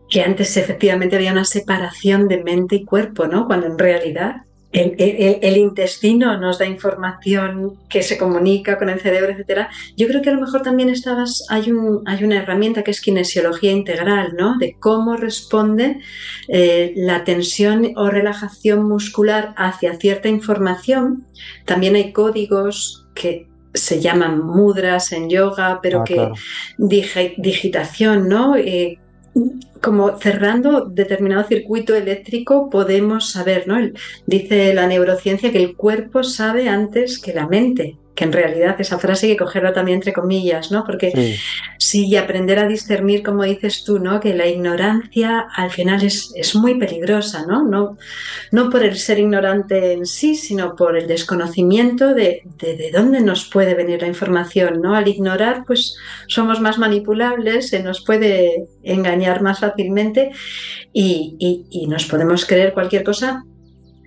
que antes efectivamente había una separación de mente y cuerpo, ¿no? Cuando en realidad el intestino nos da información que se comunica con el cerebro, etcétera. Yo creo que a lo mejor también hay una herramienta que es kinesiología integral, ¿no? De cómo responde la tensión o relajación muscular hacia cierta información. También hay códigos que se llaman mudras en yoga, pero Ah, que claro. digitación, ¿no? Como cerrando determinado circuito eléctrico podemos saber, ¿no? Dice la neurociencia que el cuerpo sabe antes que la mente, que en realidad esa frase hay que cogerla también entre comillas, ¿no? Porque Sí, sí, y aprender a discernir, como dices tú, ¿no? Que la ignorancia al final es muy peligrosa, ¿no? No, no por el ser ignorante en sí, sino por el desconocimiento de dónde nos puede venir la información, ¿no? Al ignorar, pues somos más manipulables, se nos puede engañar más fácilmente y nos podemos creer cualquier cosa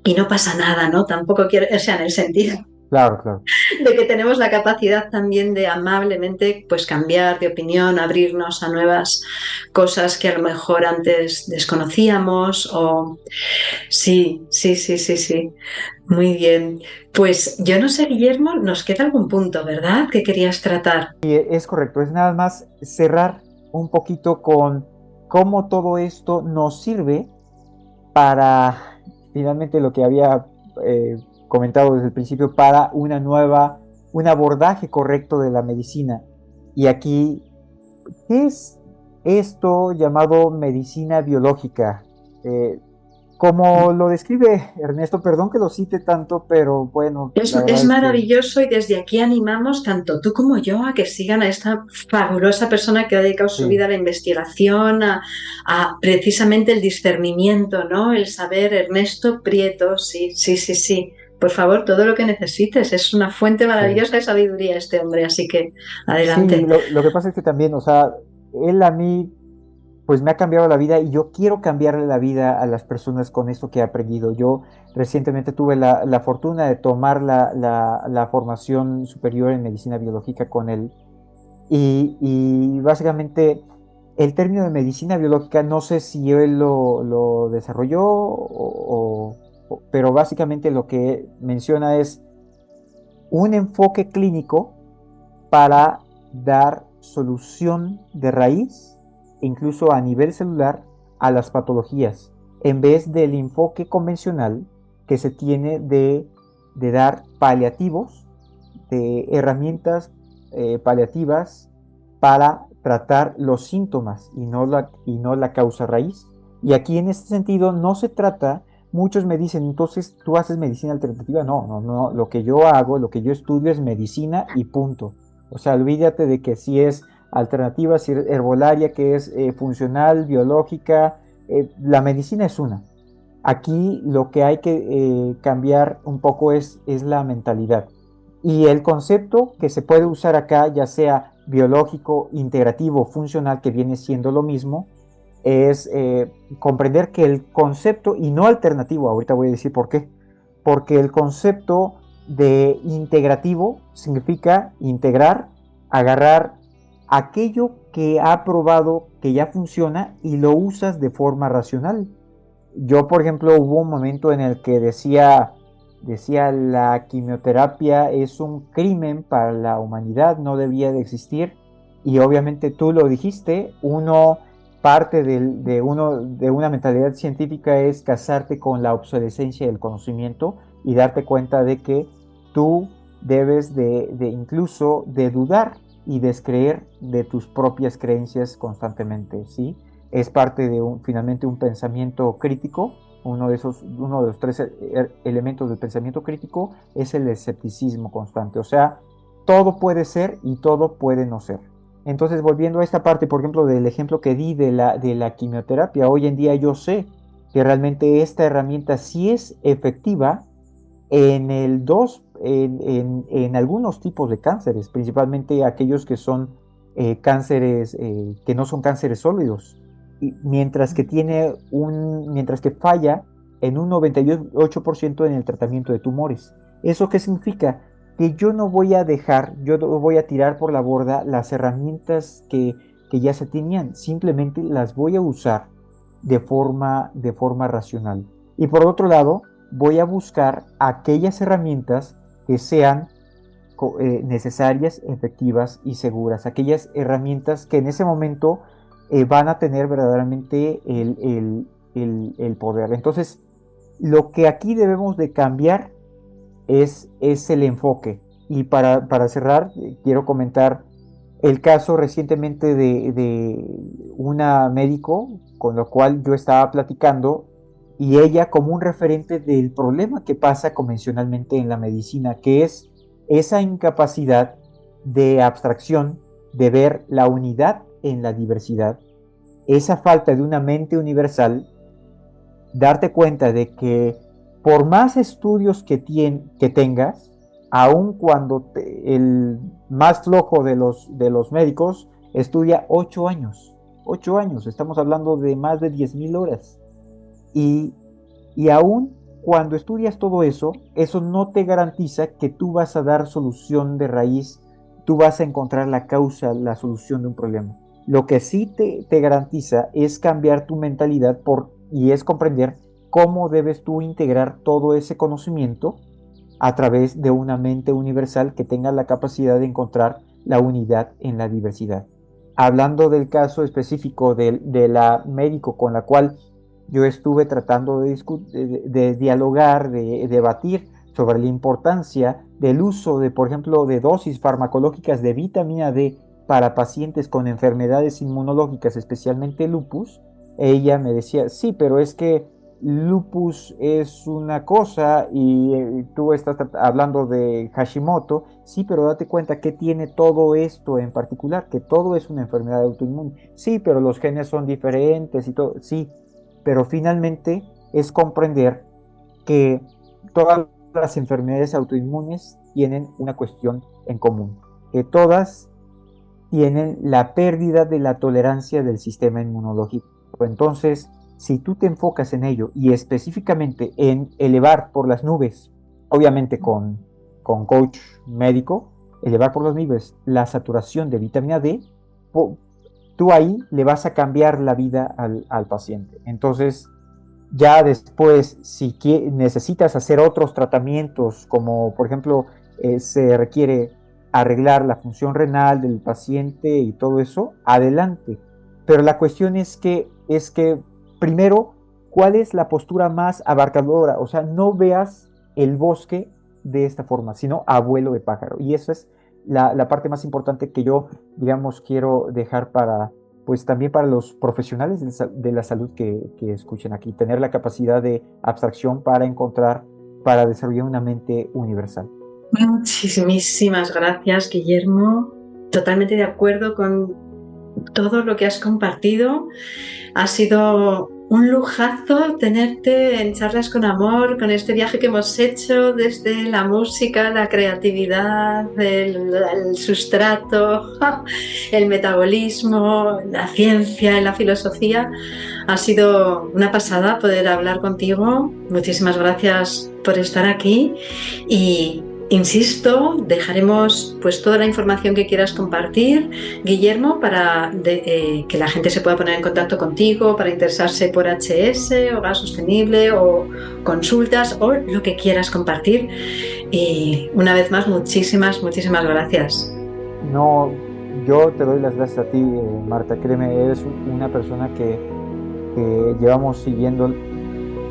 y no pasa nada, ¿no? Tampoco quiero, o sea, en el sentido claro, claro. de que tenemos la capacidad también de amablemente pues cambiar de opinión, abrirnos a nuevas cosas que a lo mejor antes desconocíamos o sí, sí, sí, sí, sí. Muy bien. Pues yo no sé, Guillermo, nos queda algún punto, ¿verdad? Que querías tratar. Y es correcto, es nada más cerrar un poquito con cómo todo esto nos sirve para, finalmente lo que había comentado desde el principio, para un abordaje correcto de la medicina. Y aquí, ¿qué es esto llamado medicina biológica? Eh, Como lo describe Ernesto, perdón que lo cite tanto, pero bueno, la Es verdad es que maravilloso y desde aquí animamos tanto tú como yo a que sigan a esta fabulosa persona que ha dedicado su sí, vida a la investigación, a precisamente el discernimiento, ¿no? El saber, Ernesto Prieto, sí, sí, sí, sí. Por favor, todo lo que necesites. Es una fuente sí. maravillosa de sabiduría este hombre, así que Sí, adelante. lo que pasa es que también, o sea, él a mí, pues me ha cambiado la vida y yo quiero cambiarle la vida a las personas con esto que he aprendido. Yo recientemente tuve la fortuna de tomar la formación superior en medicina biológica con él y básicamente el término de medicina biológica, no sé si él lo desarrolló, pero básicamente lo que menciona es un enfoque clínico para dar solución de raíz, incluso a nivel celular, a las patologías, en vez del enfoque convencional que se tiene de dar paliativos, de herramientas paliativas para tratar los síntomas y no la causa raíz. Y aquí en este sentido no se trata, muchos me dicen, entonces tú haces medicina alternativa. No, no, no, lo que yo hago, lo que yo estudio es medicina y punto. O sea, olvídate de que si es alternativa, si es herbolaria, que es funcional, biológica, la medicina es una. Aquí lo que hay que cambiar un poco es la mentalidad. Y el concepto que se puede usar acá, ya sea biológico, integrativo, funcional, que viene siendo lo mismo, es comprender que el concepto, y no alternativo, ahorita voy a decir por qué, porque el concepto de integrativo significa integrar, agarrar aquello que ha probado que ya funciona y lo usas de forma racional. Yo, por ejemplo, hubo un momento en el que decía la quimioterapia es un crimen para la humanidad, no debía de existir. Y obviamente tú lo dijiste, parte de una mentalidad científica es casarte con la obsolescencia del conocimiento y darte cuenta de que tú debes de incluso de dudar y descreer de tus propias creencias constantemente, ¿sí? Es parte de finalmente un pensamiento crítico. Uno de los tres elementos del pensamiento crítico es el escepticismo constante. O sea, todo puede ser y todo puede no ser. Entonces, volviendo a esta parte, por ejemplo, del ejemplo que di de la quimioterapia, hoy en día yo sé que realmente esta herramienta sí es efectiva en algunos tipos de cánceres, principalmente aquellos que son cánceres que no son cánceres sólidos, mientras que falla en un 98% en el tratamiento de tumores. ¿Eso qué significa? que yo no voy a dejar, yo no voy a tirar por la borda las herramientas que ya se tenían, simplemente las voy a usar de forma racional. Y por otro lado, voy a buscar aquellas herramientas que sean necesarias, efectivas y seguras, aquellas herramientas que en ese momento van a tener verdaderamente el poder. Entonces, lo que aquí debemos de cambiar es el enfoque. Y para cerrar, quiero comentar el caso recientemente de una médico con la cual yo estaba platicando y ella como un referente del problema que pasa convencionalmente en la medicina, que es esa incapacidad de abstracción, de ver la unidad en la diversidad, esa falta de una mente universal, darte cuenta de que por más estudios que tengas, aun cuando el más flojo de los médicos estudia 8 años, estamos hablando de más de 10,000 horas, y, y aún cuando estudias todo eso, eso no te garantiza que tú vas a dar solución de raíz, tú vas a encontrar la causa, la solución de un problema. Lo que sí te garantiza es cambiar tu mentalidad y es comprender cómo debes tú integrar todo ese conocimiento a través de una mente universal que tenga la capacidad de encontrar la unidad en la diversidad. Hablando del caso específico de la médico con la cual yo estuve tratando de dialogar, de debatir sobre la importancia del uso de, por ejemplo, de dosis farmacológicas de vitamina D para pacientes con enfermedades inmunológicas, especialmente lupus. Ella me decía, sí, pero es que lupus es una cosa y tú estás hablando de Hashimoto, sí, pero date cuenta que tiene todo esto en particular, que todo es una enfermedad autoinmune. Sí, pero los genes son diferentes y todo, sí, pero finalmente es comprender que todas las enfermedades autoinmunes tienen una cuestión en común, que todas tienen la pérdida de la tolerancia del sistema inmunológico. Entonces, si tú te enfocas en ello y específicamente en elevar por las nubes, obviamente con coach médico, elevar por las nubes la saturación de vitamina D, tú ahí le vas a cambiar la vida al paciente. Entonces, ya después, si necesitas hacer otros tratamientos, como por ejemplo se requiere arreglar la función renal del paciente y todo eso, adelante. Pero la cuestión es que primero, ¿cuál es la postura más abarcadora? O sea, no veas el bosque de esta forma, sino abuelo de pájaro. Y eso es la parte más importante que yo, digamos, quiero dejar para, pues también para los profesionales de la salud que escuchen aquí, tener la capacidad de abstracción para encontrar, para desarrollar una mente universal. Muchísimas gracias, Guillermo. Totalmente de acuerdo con todo lo que has compartido. Ha sido un lujazo tenerte en Charlas con Amor, con este viaje que hemos hecho desde la música, la creatividad, el sustrato, el metabolismo, la ciencia, la filosofía. Ha sido una pasada poder hablar contigo. Muchísimas gracias por estar aquí y insisto, dejaremos pues toda la información que quieras compartir, Guillermo, para que la gente se pueda poner en contacto contigo, para interesarse por HS o gas sostenible o consultas o lo que quieras compartir. Y una vez más, muchísimas gracias. No, yo te doy las gracias a ti, Marta, créeme, eres una persona que llevamos siguiendo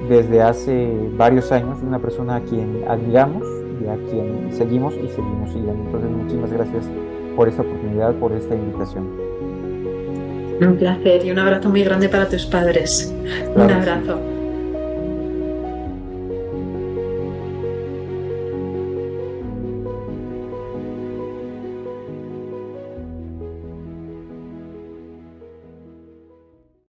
desde hace varios años, una persona a quien admiramos y a quien seguimos y seguimos siguiendo. Entonces, muchísimas gracias por esta oportunidad, por esta invitación. Un placer y un abrazo muy grande para tus padres. Claro, un abrazo. Sí.